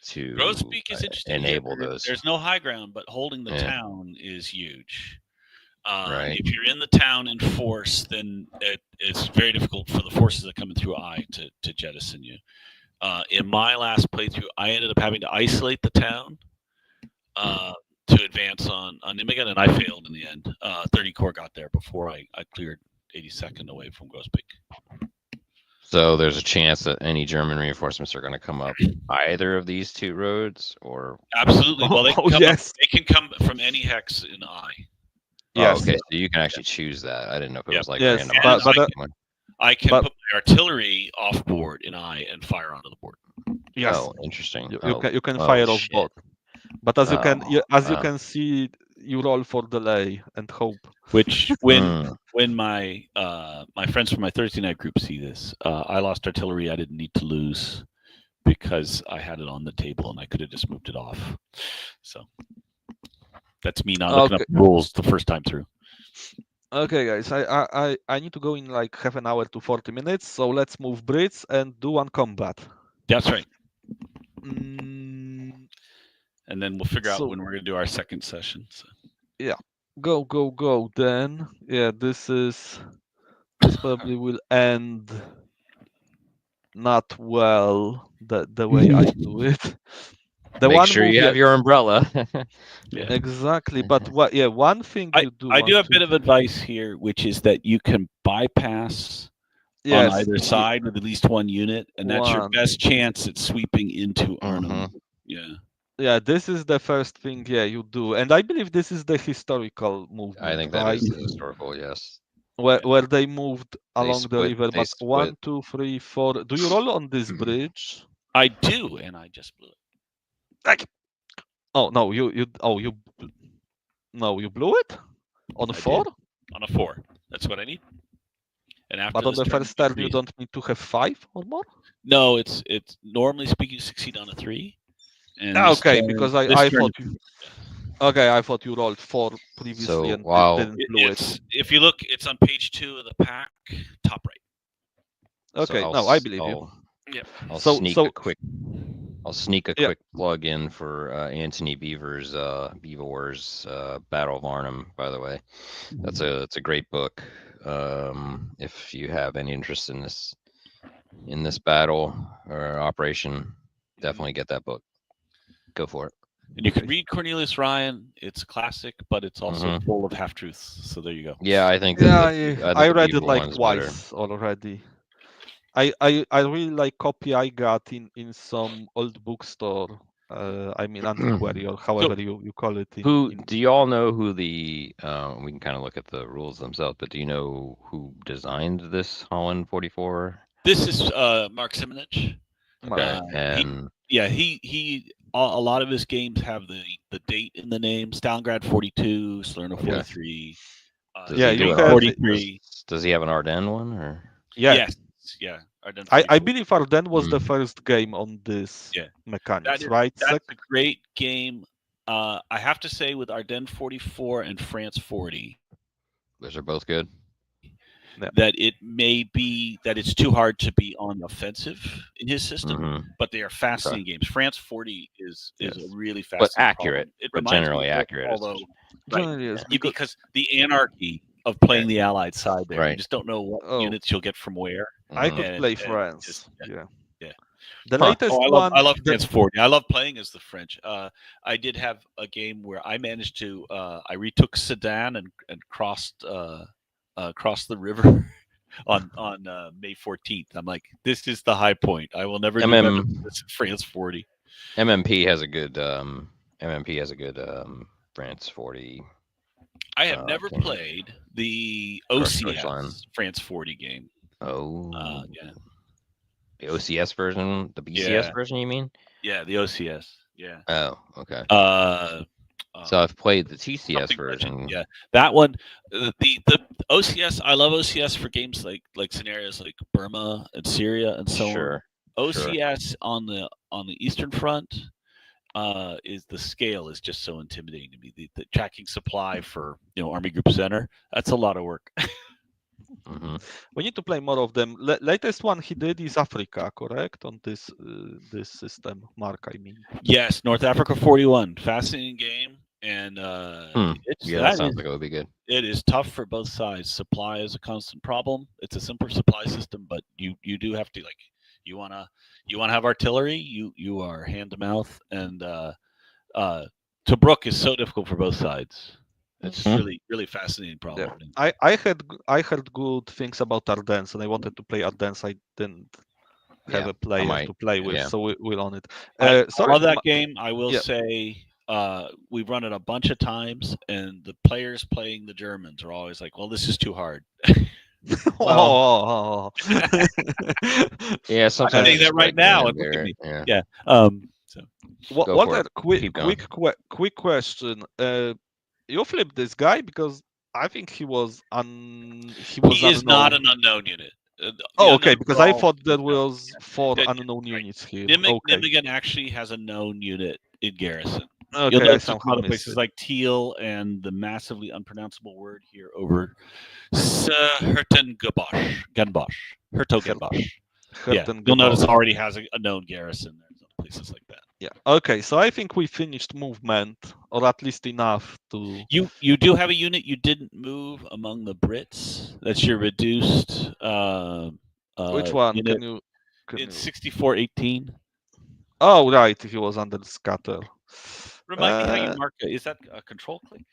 Speaker 2: to
Speaker 3: Grosbeak is interesting here.
Speaker 2: enable those.
Speaker 3: There's no high ground, but holding the
Speaker 2: Yeah.
Speaker 3: town is huge.
Speaker 2: Right.
Speaker 3: If you're in the town in force, then it's very difficult for the forces that come in through I to jettison you. In my last playthrough, I ended up having to isolate the town to advance on Nijmegen, and I failed in the end. 30 Corps got there before I cleared 82nd away from Grosbeak.
Speaker 2: So there's a chance that any German reinforcements are going to come up either of these two roads, or
Speaker 3: Absolutely. Well, they can,
Speaker 1: yes.
Speaker 3: they can come from any hex in I.
Speaker 1: Yes.
Speaker 2: Oh, okay, so you can actually choose that. I didn't know if it was like
Speaker 1: Yes,
Speaker 2: random.
Speaker 3: I can
Speaker 1: but-
Speaker 3: put my artillery off board in I and fire onto the board.
Speaker 1: Yes.
Speaker 2: Oh, interesting.
Speaker 1: You can fire off
Speaker 2: shit.
Speaker 1: both. But as you can see, you roll for delay and hope.
Speaker 3: Which when my my friends from my Thursday night group see this, I lost artillery I didn't need to lose because I had it on the table and I could have just moved it off. So that's me not looking up rules the first time through.
Speaker 1: Okay, guys, I need to go in like half an hour to 40 minutes, so let's move Brits and do one combat.
Speaker 3: That's right.
Speaker 1: Mm,
Speaker 3: And then we'll figure out when we're going to do our second session. So.
Speaker 1: Yeah, go. Then, yeah, this probably will end not well the way I do it.
Speaker 2: Make sure you have your umbrella.
Speaker 3: Yeah.
Speaker 1: Exactly, but one thing you do.
Speaker 3: I do have a bit of advice here, which is that you can bypass on either side with at least one unit, and that's your best chance at sweeping into Arnhem. Yeah.
Speaker 1: Yeah, this is the first thing. Yeah, you do, and I believe this is the historical movement.
Speaker 2: I think that is the historical. Yes.
Speaker 1: Where they moved along the river, but
Speaker 2: split.
Speaker 1: 1, 2, 3, 4. Do you roll on this bridge?
Speaker 3: I do, and I just blew it.
Speaker 1: Oh no, you blew it on 4.
Speaker 3: On a 4. That's what I need. And after
Speaker 1: but on the first turn, you don't need to have 5 or more.
Speaker 3: No, it's normally speaking succeed on a 3. And
Speaker 1: okay, because I thought you. Okay, I thought you rolled 4 previously and didn't blow it.
Speaker 3: If you look, it's on page 2 of the pack, top right.
Speaker 1: Okay, I believe you.
Speaker 3: Yeah.
Speaker 2: I'll sneak a quick plug in for Anthony Beaver's Beaver Wars Battle of Arnhem. By the way, it's a great book. If you have any interest in this battle or operation, definitely get that book. Go for it.
Speaker 3: And you can read Cornelius Ryan. It's a classic, but it's also full of half truths. So there you go.
Speaker 2: Yeah, I think.
Speaker 1: I read it like twice already. I really like copy I got in some old bookstore. I mean antiquary or however you call it.
Speaker 2: Do you all know who we can kind of look at the rules themselves, but do you know who designed this Holland 44?
Speaker 3: This is Mark Simonich.
Speaker 2: Okay, and
Speaker 3: he a lot of his games have the date in the name. Stalingrad 42, Salerno 43.
Speaker 2: You
Speaker 3: 43.
Speaker 2: Does he have an Ardennes one or?
Speaker 3: Yes. Yeah.
Speaker 1: I believe Ardennes was the first game on this mechanics, right?
Speaker 3: That's a great game. I have to say with Ardennes 44 and France 40.
Speaker 2: Those are both good.
Speaker 3: That it may be that it's too hard to be on offensive in his system, but they are fascinating games. France 40 is a really fascinating,
Speaker 2: but accurate. But generally accurate.
Speaker 3: Although, because the anarchy of playing the Allied side there, you just don't know what units you'll get from where.
Speaker 1: I could play France. Yeah. The
Speaker 3: Huh.
Speaker 1: latest
Speaker 3: one. I love France 40. I love playing as the French. I did have a game where I managed to. I retook Sedan and crossed. Across the river on May 14th. I'm like, this is the high point. I will never do better than this France 40.
Speaker 2: MMP has a good France 40.
Speaker 3: I have never played the OCS France 40 game.
Speaker 2: Oh,
Speaker 3: yeah.
Speaker 2: The OCS version, the BCS version, you mean?
Speaker 3: Yeah, the OCS. Yeah.
Speaker 2: Oh, okay. So I've played the TCS version.
Speaker 3: Yeah, that one. The OCS. I love OCS for games like scenarios like Burma and Syria and so on. OCS on the Eastern Front is the scale is just so intimidating to me. The tracking supply for Army Group Center, that's a lot of work.
Speaker 1: We need to play more of them. Latest one he did is Africa, correct? On this this system, Mark, I mean.
Speaker 3: Yes, North Africa 41, fascinating game, and
Speaker 2: Yeah, that sounds like it would be good.
Speaker 3: It is tough for both sides. Supply is a constant problem. It's a simpler supply system, but you do have to you wanna have artillery. You are hand to mouth, and Tobruk is so difficult for both sides. It's really fascinating problem.
Speaker 1: Yeah. I heard good things about Ardennes, and I wanted to play Ardennes. I didn't have a player to play with, so we're on it.
Speaker 3: I love that game. I will say we've run it a bunch of times, and the players playing the Germans are always like, "Well, this is too hard."
Speaker 2: Yeah, sometimes
Speaker 3: I'm saying that right now. And look at me. Yeah. So
Speaker 1: Walter, quick question. You flipped this guy because I think he was
Speaker 3: he is not an unknown unit.
Speaker 1: Okay, because I thought there was 4 unknown units here.
Speaker 3: Nijmegen actually has a known unit in garrison.
Speaker 1: Okay,
Speaker 3: You'll notice
Speaker 1: somehow
Speaker 3: other places like Teal and the massively unpronounceable word here over Hertogenbosch. Yeah, you'll notice it already has a known garrison. There's other places like that.
Speaker 1: Yeah. Okay, so I think we finished movement, or at least enough to.
Speaker 3: You do have a unit you didn't move among the Brits. That's your reduced.
Speaker 1: Which one?
Speaker 3: Unit. It's 6418.
Speaker 1: Oh right, he was under scatter.
Speaker 3: Remind me how you mark it. Is that a control click?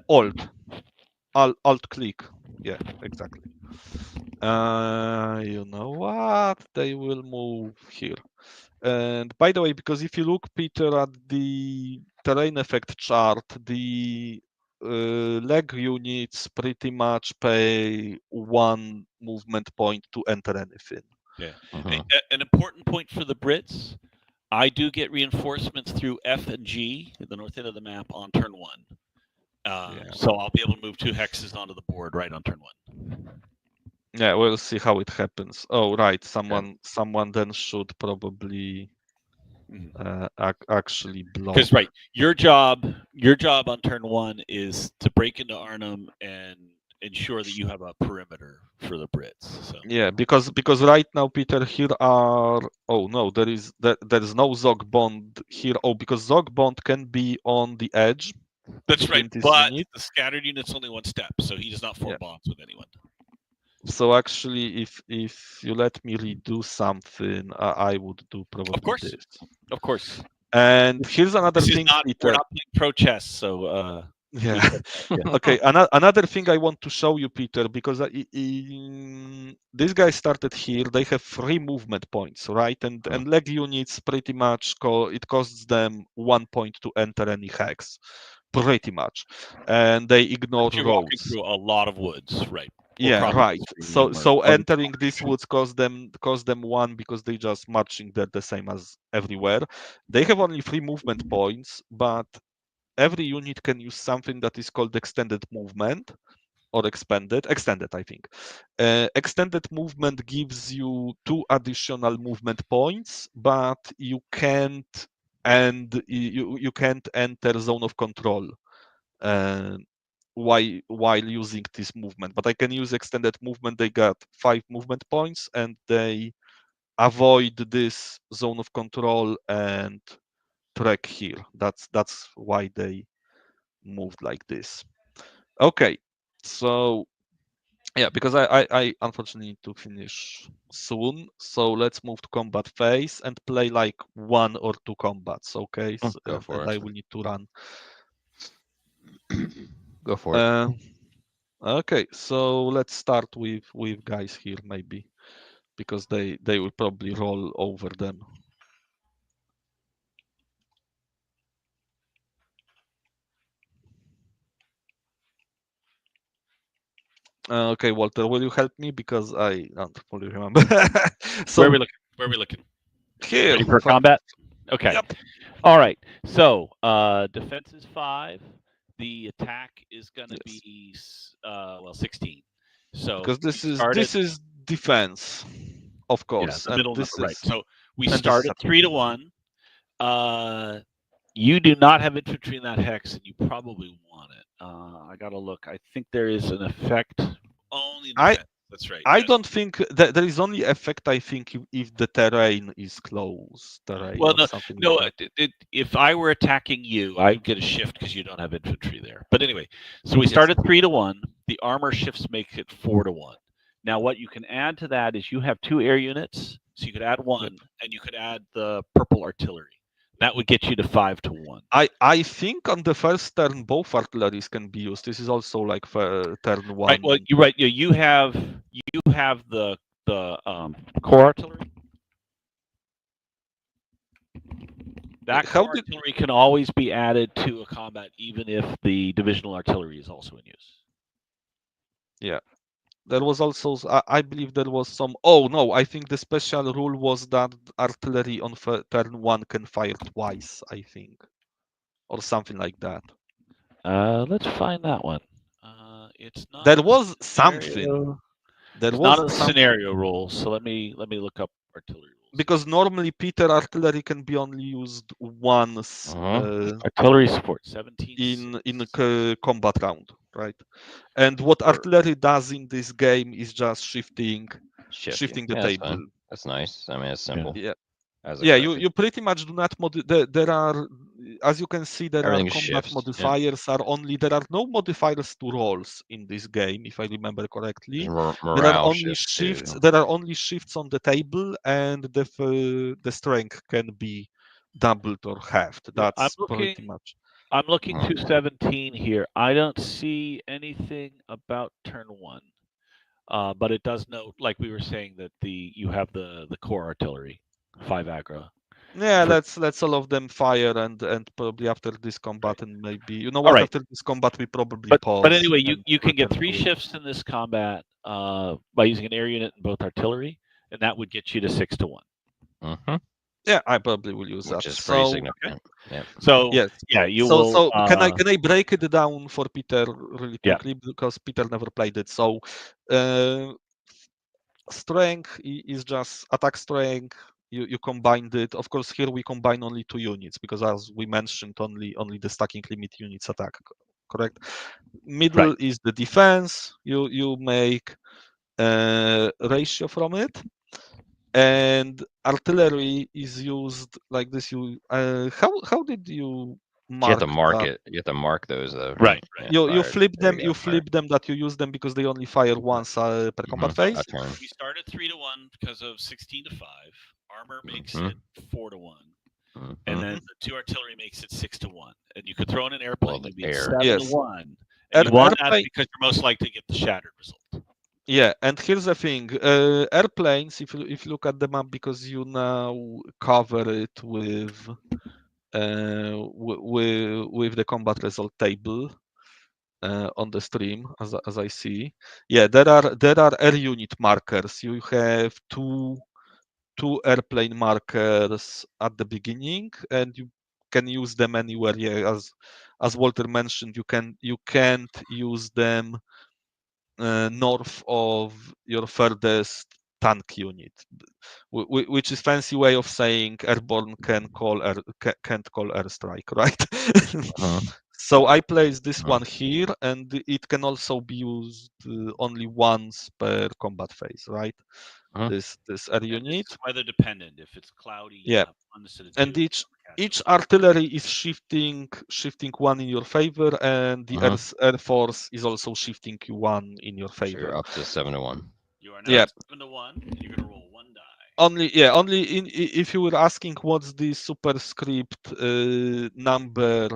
Speaker 1: Alt click. Yeah, exactly. You know what? They will move here. And by the way, because if you look, Peter, at the terrain effect chart, the leg units pretty much pay 1 movement point to enter anything.
Speaker 3: Yeah. An important point for the Brits, I do get reinforcements through F and G, the north end of the map, on turn 1. So I'll be able to move 2 hexes onto the board right on turn 1.
Speaker 1: Yeah, we'll see how it happens. Oh, right. Someone then should probably actually block.
Speaker 3: Because your job on turn 1 is to break into Arnhem and ensure that you have a perimeter for the Brits. So.
Speaker 1: Yeah, because right now, Peter, here are there is no Zog Bond here. Oh, because Zog Bond can be on the edge.
Speaker 3: That's right, but the scattered unit's only 1 step, so he does not form bonds with anyone.
Speaker 1: So actually, if you let me redo something, I would do probably this.
Speaker 3: Of course.
Speaker 1: And here's another thing, Peter.
Speaker 3: We're not playing pro chess, so
Speaker 1: yeah. Okay. Another thing I want to show you, Peter, because these guys started here. They have 3 movement points, right? And leg units pretty much it costs them 1 point to enter any hex, pretty much, and they ignore roads.
Speaker 3: Walking through a lot of woods, right?
Speaker 1: Yeah, right. So entering these woods cost them 1 because they just marching there the same as everywhere. They have only 3 movement points, but every unit can use something that is called extended movement or extended, I think. Extended movement gives you 2 additional movement points, but you can't you can't enter zone of control while using this movement. But I can use extended movement. They got 5 movement points, and they avoid this zone of control and track here. That's why they moved like this. Okay, so yeah, because I unfortunately need to finish soon, so let's move to combat phase and play like 1 or 2 combats. Okay,
Speaker 2: Go for it.
Speaker 1: I will need to run.
Speaker 2: Go for it.
Speaker 1: Okay, so let's start with guys here maybe, because they will probably roll over them. Okay, Walter, will you help me, because I don't fully remember. So
Speaker 3: where are we looking?
Speaker 1: Here.
Speaker 3: Ready for combat? Okay. Yep. All right. So defense is 5. The attack is going to be 16. So
Speaker 1: because this is defense, of course.
Speaker 3: Yeah, the middle number, right. So we start at 3 to 1. You do not have infantry in that hex, and you probably want it. I gotta look. I think there is an effect.
Speaker 4: Only in
Speaker 1: I-
Speaker 4: defense. That's right.
Speaker 1: I
Speaker 4: yes.
Speaker 1: don't think that there is only effect. I think if the terrain is close terrain
Speaker 3: Well,
Speaker 1: or something
Speaker 3: no.
Speaker 1: like that.
Speaker 3: If I were attacking you, I'd get a shift because you don't have infantry there. But anyway, so we
Speaker 1: Yes.
Speaker 3: start at 3-1. The armor shifts make it 4-1. Now, what you can add to that is you have 2 air units, so you could add 1, and you could add the purple artillery. That would get you to 5-1.
Speaker 1: I think on the first turn both artilleries can be used. This is also like for turn one.
Speaker 3: Right. Well, you're right. You have the core artillery. That
Speaker 1: How
Speaker 3: core
Speaker 1: did-
Speaker 3: artillery can always be added to a combat, even if the divisional artillery is also in use.
Speaker 1: There was also, I believe there was some. Oh no, I think the special rule was that artillery on turn one can fire twice. I think, or something like that.
Speaker 3: Let's find that one. It's not.
Speaker 1: There
Speaker 3: in the
Speaker 1: was
Speaker 3: scenario-
Speaker 1: something. There
Speaker 3: It's
Speaker 1: was
Speaker 3: not in the
Speaker 1: some
Speaker 3: scenario rules. So let me look up artillery rules.
Speaker 1: because normally Peter artillery can be only used once
Speaker 3: Artillery support 17.
Speaker 1: in combat round, right? And what
Speaker 2: Or-
Speaker 1: artillery does in this game is just shifting
Speaker 2: Shifting.
Speaker 1: the
Speaker 2: Yeah, that's
Speaker 1: table.
Speaker 2: fine. That's nice. I mean, it's simple.
Speaker 1: Yeah.
Speaker 2: As
Speaker 1: Yeah,
Speaker 2: expected.
Speaker 1: you pretty much do not there are, as you can see, there are
Speaker 2: Everything
Speaker 1: combat
Speaker 2: shifts, yeah.
Speaker 1: modifiers are only there are no modifiers to rolls in this game, if I remember correctly.
Speaker 2: There's
Speaker 1: There are
Speaker 2: morale
Speaker 1: only
Speaker 2: shifts
Speaker 1: shifts.
Speaker 2: too.
Speaker 1: There are only shifts on the table, and the strength can be doubled or halved.
Speaker 3: Yeah,
Speaker 1: That's pretty much.
Speaker 3: I'm looking
Speaker 2: Mhm.
Speaker 3: through 17 here. I don't see anything about turn 1. But it does note, like we were saying, that you have the core artillery, 5 aggro.
Speaker 1: Yeah,
Speaker 3: For-
Speaker 1: let's all of them fire and probably after this combat and maybe you know
Speaker 3: All
Speaker 1: what
Speaker 3: right.
Speaker 1: after this combat we probably
Speaker 3: But
Speaker 1: pause.
Speaker 3: anyway,
Speaker 1: and
Speaker 3: you can get
Speaker 1: return
Speaker 3: 3
Speaker 1: to it.
Speaker 3: shifts in this combat by using an air unit and both artillery, and that would get you to 6-1.
Speaker 2: Mm-hmm.
Speaker 1: Yeah, I probably will use
Speaker 2: Which
Speaker 1: that.
Speaker 2: is pretty
Speaker 1: So
Speaker 2: significant. Yeah.
Speaker 3: So
Speaker 1: yes.
Speaker 3: yeah, you
Speaker 1: So
Speaker 3: will.
Speaker 1: can I break it down for Peter really
Speaker 3: Yeah.
Speaker 1: quickly because Peter never played it. So strength is just attack strength. You combined it. Of course, here we combine only 2 units because as we mentioned, only the stacking limit units attack. Correct. Middle is the defense. You make ratio from it, and artillery is used like this. How did you
Speaker 2: You
Speaker 1: mark
Speaker 2: have to mark
Speaker 1: that?
Speaker 2: it. You have to mark those though.
Speaker 3: Right.
Speaker 2: Yeah,
Speaker 1: You
Speaker 2: fire.
Speaker 1: flip
Speaker 2: There
Speaker 1: them.
Speaker 2: go,
Speaker 1: You
Speaker 2: fire.
Speaker 1: flip them that you use them because they only fire once per combat
Speaker 2: Mhm.
Speaker 1: phase.
Speaker 2: A turn.
Speaker 4: We start at 3-1 because of 16-5. Armor makes
Speaker 2: Mhm.
Speaker 4: it 4-1,
Speaker 2: Mhm.
Speaker 4: and then the 2 artillery makes it 6-1. And you could throw in an airplane.
Speaker 2: the
Speaker 4: You'd be
Speaker 2: air.
Speaker 4: at
Speaker 1: Yes.
Speaker 3: 7-1.
Speaker 4: And you want that
Speaker 1: Airplane-
Speaker 4: because you're most likely to get the shattered result.
Speaker 1: Yeah, and here's the thing: airplanes. If you look at the map, because you now cover it with the combat result table on the stream, as I see. Yeah, there are air unit markers. You have two airplane markers at the beginning, and you can use them anywhere. Yeah, as Walter mentioned, you can't use them north of your furthest tank unit, which is fancy way of saying airborne can't call airstrike, right?
Speaker 2: Mhm.
Speaker 1: So I place this
Speaker 2: Mhm.
Speaker 1: one here, and it can also be used only once per combat phase, right?
Speaker 2: Mhm.
Speaker 1: This air
Speaker 4: And this
Speaker 1: unit,
Speaker 4: is weather dependent. If it's cloudy, you
Speaker 1: Yeah.
Speaker 4: have 1 instead of 2.
Speaker 1: and each artillery is shifting one in your favor, and the air force is also shifting one in your
Speaker 2: So you're
Speaker 1: favor.
Speaker 2: up to 7-1.
Speaker 4: You are now
Speaker 1: Yeah.
Speaker 4: 7-1, and you're going to roll 1 die.
Speaker 1: Only if you were asking what's the superscript number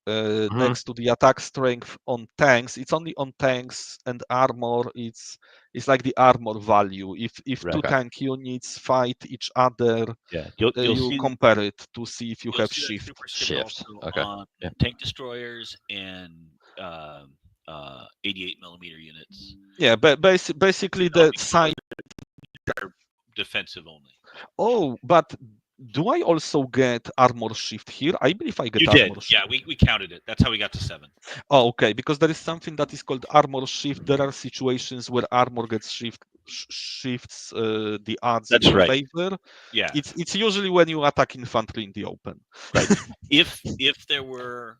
Speaker 1: next to the attack strength on tanks, it's only on tanks and armor. It's like the armor value. If
Speaker 3: Right.
Speaker 1: two
Speaker 2: Okay.
Speaker 1: tank units fight each other,
Speaker 3: Yeah, you'll
Speaker 1: you
Speaker 3: see.
Speaker 1: compare it to see if you
Speaker 4: You'll
Speaker 1: have
Speaker 4: see that
Speaker 1: shift.
Speaker 4: superscript
Speaker 2: Shift.
Speaker 4: also
Speaker 2: Okay.
Speaker 4: on
Speaker 2: Yeah.
Speaker 4: tank destroyers and 88 millimeter units.
Speaker 1: Yeah, but basically the sign.
Speaker 4: Are defensive only.
Speaker 1: Oh, but do I also get armor shift here? I believe I get
Speaker 4: You
Speaker 1: armor
Speaker 4: did.
Speaker 1: shift.
Speaker 4: Yeah, we counted it. That's how we got to 7.
Speaker 1: Oh, okay, because there is something that is called armor shift. There are situations where armor gets shifts the odds
Speaker 3: That's
Speaker 1: in your
Speaker 3: right.
Speaker 1: favor.
Speaker 3: Yeah.
Speaker 1: It's usually when you attack infantry in the open.
Speaker 3: Right. If there were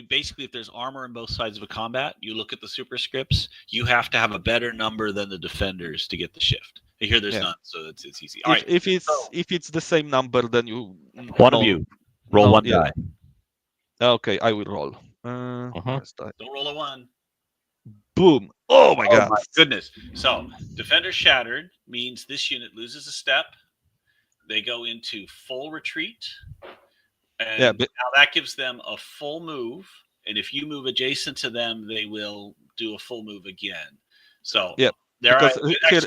Speaker 3: basically if there's armor on both sides of a combat, you look at the superscripts, you have to have a better number than the defenders to get the shift. Here there's
Speaker 1: Yeah.
Speaker 3: none, so it's easy. All right.
Speaker 1: If it's the same number, then you
Speaker 3: One of you roll one die.
Speaker 1: Okay, I will roll.
Speaker 2: Uh-huh.
Speaker 3: Don't roll a 1.
Speaker 1: Boom! Oh my
Speaker 3: Oh
Speaker 1: god!
Speaker 3: my goodness. So defender shattered means this unit loses a step. They go into full retreat. And
Speaker 1: Yeah,
Speaker 3: now that gives them a full move. And if you move adjacent to them, they will do a full move again. So
Speaker 1: yeah.
Speaker 3: there
Speaker 1: Because here,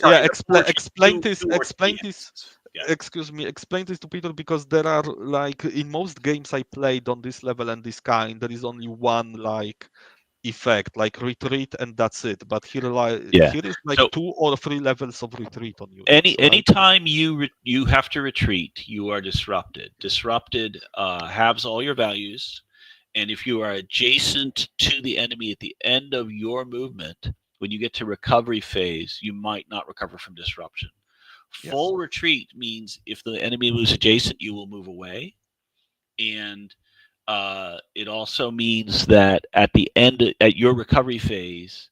Speaker 1: explain this.
Speaker 3: Yeah.
Speaker 1: Excuse me, explain this to Peter, because there are, like, in most games I played on this level and this kind, there is only one like effect, like retreat, and that's it. But here, here is like
Speaker 3: So
Speaker 1: 2 or 3 levels of retreat on you.
Speaker 3: Anytime you have to retreat, you are disrupted. Disrupted halves all your values, and if you are adjacent to the enemy at the end of your movement, when you get to recovery phase, you might not recover from disruption. Full retreat means if the enemy moves adjacent, you will move away, and it also means that at the end, at your recovery phase,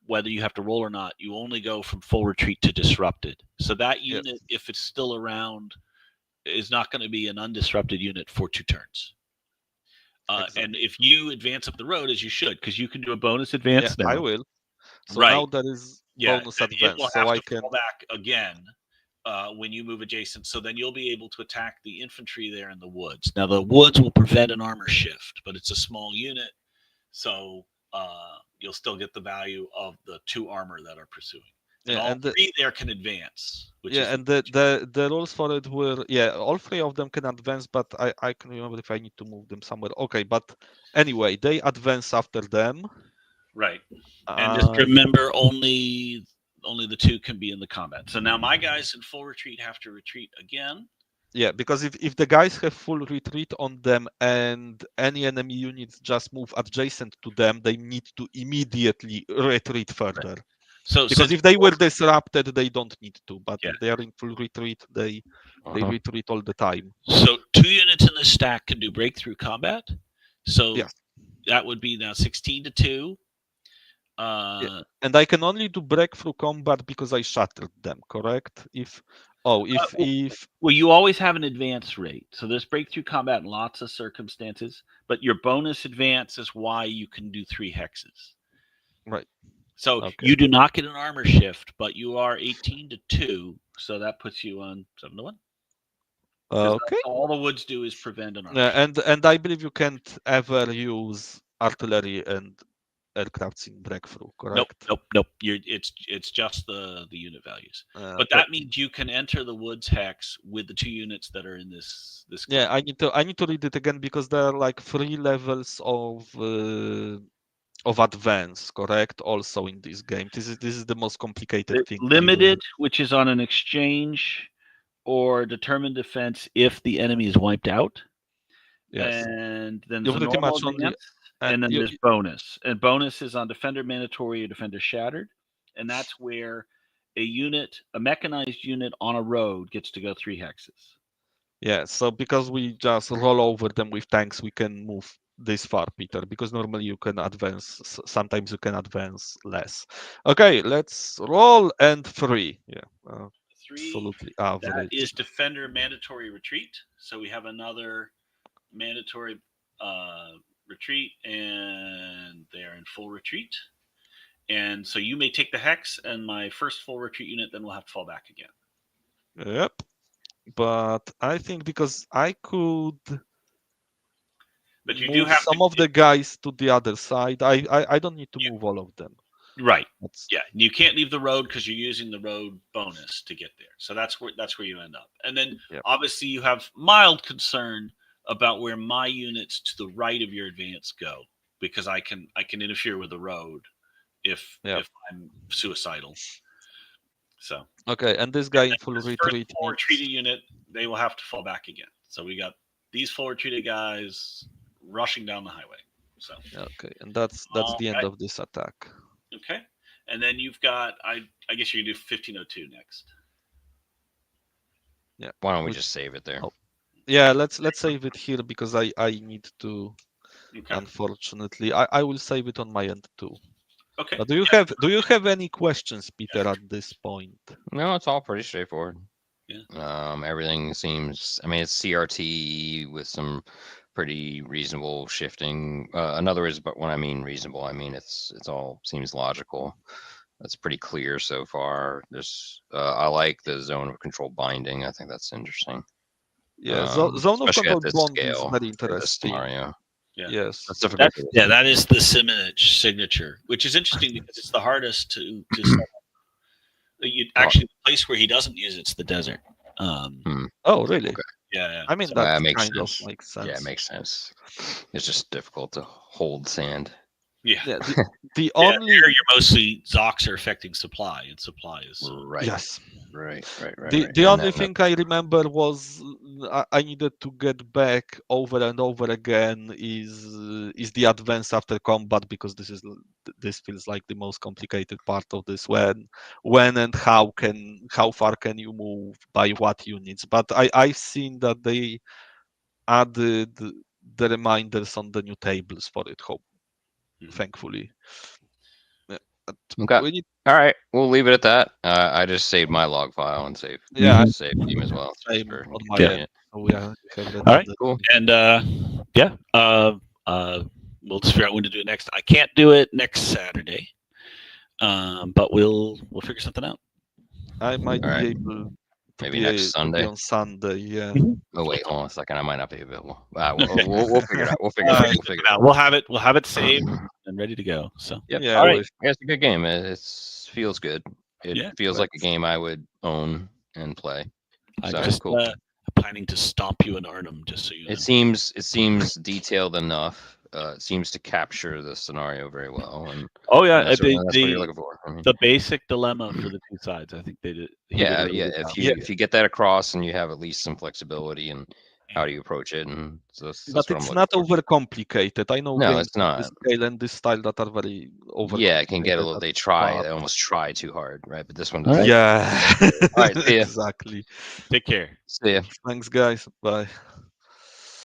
Speaker 3: whether you have to roll or not, you only go from full retreat to disrupted. So that unit, if it's still around, is not going to be an undisrupted unit for 2 turns.
Speaker 1: Exactly.
Speaker 3: And if you advance up the road, as you should, because you can do a bonus advance now.
Speaker 1: I will. So
Speaker 3: right.
Speaker 1: now there is bonus advance,
Speaker 3: It will
Speaker 1: so
Speaker 3: have
Speaker 1: I
Speaker 3: to
Speaker 1: can
Speaker 3: fall back again when you move adjacent. So then you'll be able to attack the infantry there in the woods. Now the woods will prevent an armor shift, but it's a small unit, so you'll still get the value of the 2 armor that are pursuing. And all 3 there can advance.
Speaker 1: And the rules for it were all 3 of them can advance, but I can remember if I need to move them somewhere. Okay, but anyway, they advance after them.
Speaker 3: Right. And just remember, only the 2 can be in the combat. So now my guys in full retreat have to retreat again.
Speaker 1: Yeah, because if the guys have full retreat on them and any enemy units just move adjacent to them, they need to immediately retreat further. Right. So because if they were disrupted, they don't need to. But if they are in full retreat, they retreat all the time.
Speaker 3: So 2 units in the stack can do breakthrough combat. So that would be now 16 to 2.
Speaker 1: And I can only do breakthrough combat because I shattered them, correct? Well,
Speaker 3: you always have an advance rate. So there's breakthrough combat in lots of circumstances, but your bonus advance is why you can do 3 hexes.
Speaker 1: Right.
Speaker 3: So you do not get an armor shift, but you are 18 to 2, so that puts you on 7 to 1.
Speaker 1: Okay.
Speaker 3: All the woods do is prevent an armor
Speaker 1: shift. And I believe you can't ever use artillery and aircrafts in breakthrough, correct?
Speaker 3: Nope. It's just the unit values. But that means you can enter the woods hex with the 2 units that are in this.
Speaker 1: Yeah, I need to read it again because there are like 3 levels of advance, correct? Also in this game, this is the most complicated thing.
Speaker 3: Limited, which is on an exchange or determined defense if the enemy is wiped out.
Speaker 1: Yes.
Speaker 3: And then there's normal advance. And then there's bonus. And bonus is on defender mandatory or defender shattered. And that's where a mechanized unit on a road gets to go 3 hexes.
Speaker 1: Yeah, so because we just roll over them with tanks, we can move this far, Peter, because normally you can advance, sometimes you can advance less. Okay, let's roll, and 3. Yeah,
Speaker 3: 3,
Speaker 1: absolutely average.
Speaker 3: That is defender mandatory retreat. So we have another mandatory retreat, and they're in full retreat. And so you may take the hex, and my first full retreat unit then will have to fall back again.
Speaker 1: Yep. But I think because I could move some of the guys to the other side, I don't need to move all of them.
Speaker 3: Right. Yeah. You can't leave the road because you're using the road bonus to get there. So that's where you end up. And then obviously you have mild concern about where my units to the right of your advance go, because I can interfere with the road if I'm suicidal. So
Speaker 1: okay, and this guy in full retreat.
Speaker 3: Full retreated unit, they will have to fall back again. So we got these full retreated guys rushing down the highway. So
Speaker 1: okay, and that's the end of this attack.
Speaker 3: Okay, And then you've got I guess you can do 1502 next.
Speaker 1: Yeah.
Speaker 2: Why don't we
Speaker 1: Which-
Speaker 2: just save it there?
Speaker 1: Oh. Yeah, let's save it here because I need to.
Speaker 3: Okay.
Speaker 1: Unfortunately, I will save it on my end too.
Speaker 3: Okay.
Speaker 1: Do you have any questions, Peter, at this point?
Speaker 2: No, it's all pretty straightforward.
Speaker 3: Yeah.
Speaker 2: Everything seems. I mean, it's CRT with some pretty reasonable shifting. In other words, but when I mean reasonable, I mean it's all seems logical. That's pretty clear so far. There's I like the zone of control binding. I think that's interesting.
Speaker 1: Yeah, zone of
Speaker 2: especially
Speaker 1: control
Speaker 2: at this
Speaker 1: bond is
Speaker 2: scale
Speaker 1: very
Speaker 2: for this
Speaker 1: interesting.
Speaker 2: scenario.
Speaker 3: Yeah.
Speaker 1: Yes.
Speaker 2: That's difficult. for this.
Speaker 4: That is the Simonich signature, which is interesting because it's the hardest to set up. Actually, the place where he doesn't use it's the desert.
Speaker 1: Oh, really?
Speaker 2: Okay.
Speaker 4: Yeah.
Speaker 1: I mean,
Speaker 2: So
Speaker 1: that
Speaker 2: that makes
Speaker 1: kind
Speaker 2: sense.
Speaker 1: of makes sense.
Speaker 2: Yeah, it makes sense. It's just difficult to hold sand.
Speaker 3: Yeah.
Speaker 1: Yeah, the
Speaker 4: Yeah,
Speaker 1: only
Speaker 4: there you're mostly Zocs are affecting supply, and supply is
Speaker 2: Right.
Speaker 1: yes.
Speaker 2: Right.
Speaker 1: The only thing I remember was I needed to get back over and over again is the advance after combat because this feels like the most complicated part of this when and how far can you move by what units. But I've seen that they added the reminders on the new tables for it. Thankfully. Yeah, but
Speaker 2: Okay.
Speaker 1: we need-
Speaker 2: All right, we'll leave it at that. I just saved my log file and save
Speaker 1: yeah,
Speaker 2: save team as well. just
Speaker 1: same
Speaker 2: for
Speaker 1: on my
Speaker 2: getting
Speaker 1: end.
Speaker 2: it.
Speaker 1: So we have that
Speaker 3: All right.
Speaker 1: added.
Speaker 2: Cool.
Speaker 3: And we'll just figure out when to do it next. I can't do it next Saturday, but we'll figure something out.
Speaker 1: I might
Speaker 2: All right.
Speaker 1: be able to
Speaker 2: Maybe
Speaker 1: be,
Speaker 2: next
Speaker 1: to be
Speaker 2: Sunday.
Speaker 1: on Sunday. Yeah.
Speaker 2: Oh wait, hold on a second. I might not be available. We'll figure it out. We'll figure it
Speaker 3: All
Speaker 2: out.
Speaker 3: right,
Speaker 2: We'll figure it out.
Speaker 3: We'll have it saved and ready to go. So
Speaker 2: Yep.
Speaker 1: Yeah,
Speaker 2: All right.
Speaker 1: with-
Speaker 2: Yeah, it's a good game. It feels good. It
Speaker 3: Yeah,
Speaker 2: feels like a game I would own and play.
Speaker 3: I'm
Speaker 2: So,
Speaker 3: just
Speaker 2: cool.
Speaker 3: planning to stomp you in Arnhem, just so you know.
Speaker 2: It seems detailed enough. It seems to capture the scenario very well, and
Speaker 3: Oh yeah,
Speaker 2: that's what you're looking for. I mean,
Speaker 3: the basic dilemma for the two sides. I think they did. he did a
Speaker 2: yeah,
Speaker 3: really
Speaker 2: yeah.
Speaker 3: good job.
Speaker 2: If you get that across and you have at least some flexibility and how do you approach it, and so that's
Speaker 1: but
Speaker 2: what I'm
Speaker 1: it's
Speaker 2: looking
Speaker 1: not
Speaker 2: for.
Speaker 1: overcomplicated. I know
Speaker 2: No,
Speaker 1: games
Speaker 2: it's
Speaker 1: of
Speaker 2: not.
Speaker 1: this scale and this style that are very overcomplicated.
Speaker 2: Yeah, it can get a little. They
Speaker 1: but-
Speaker 2: almost try too hard, right? But this one
Speaker 3: All
Speaker 2: doesn't.
Speaker 3: right.
Speaker 1: Yeah.
Speaker 2: All right, see ya.
Speaker 1: Exactly.
Speaker 3: Take care.
Speaker 2: See ya.
Speaker 1: Thanks, guys. Bye.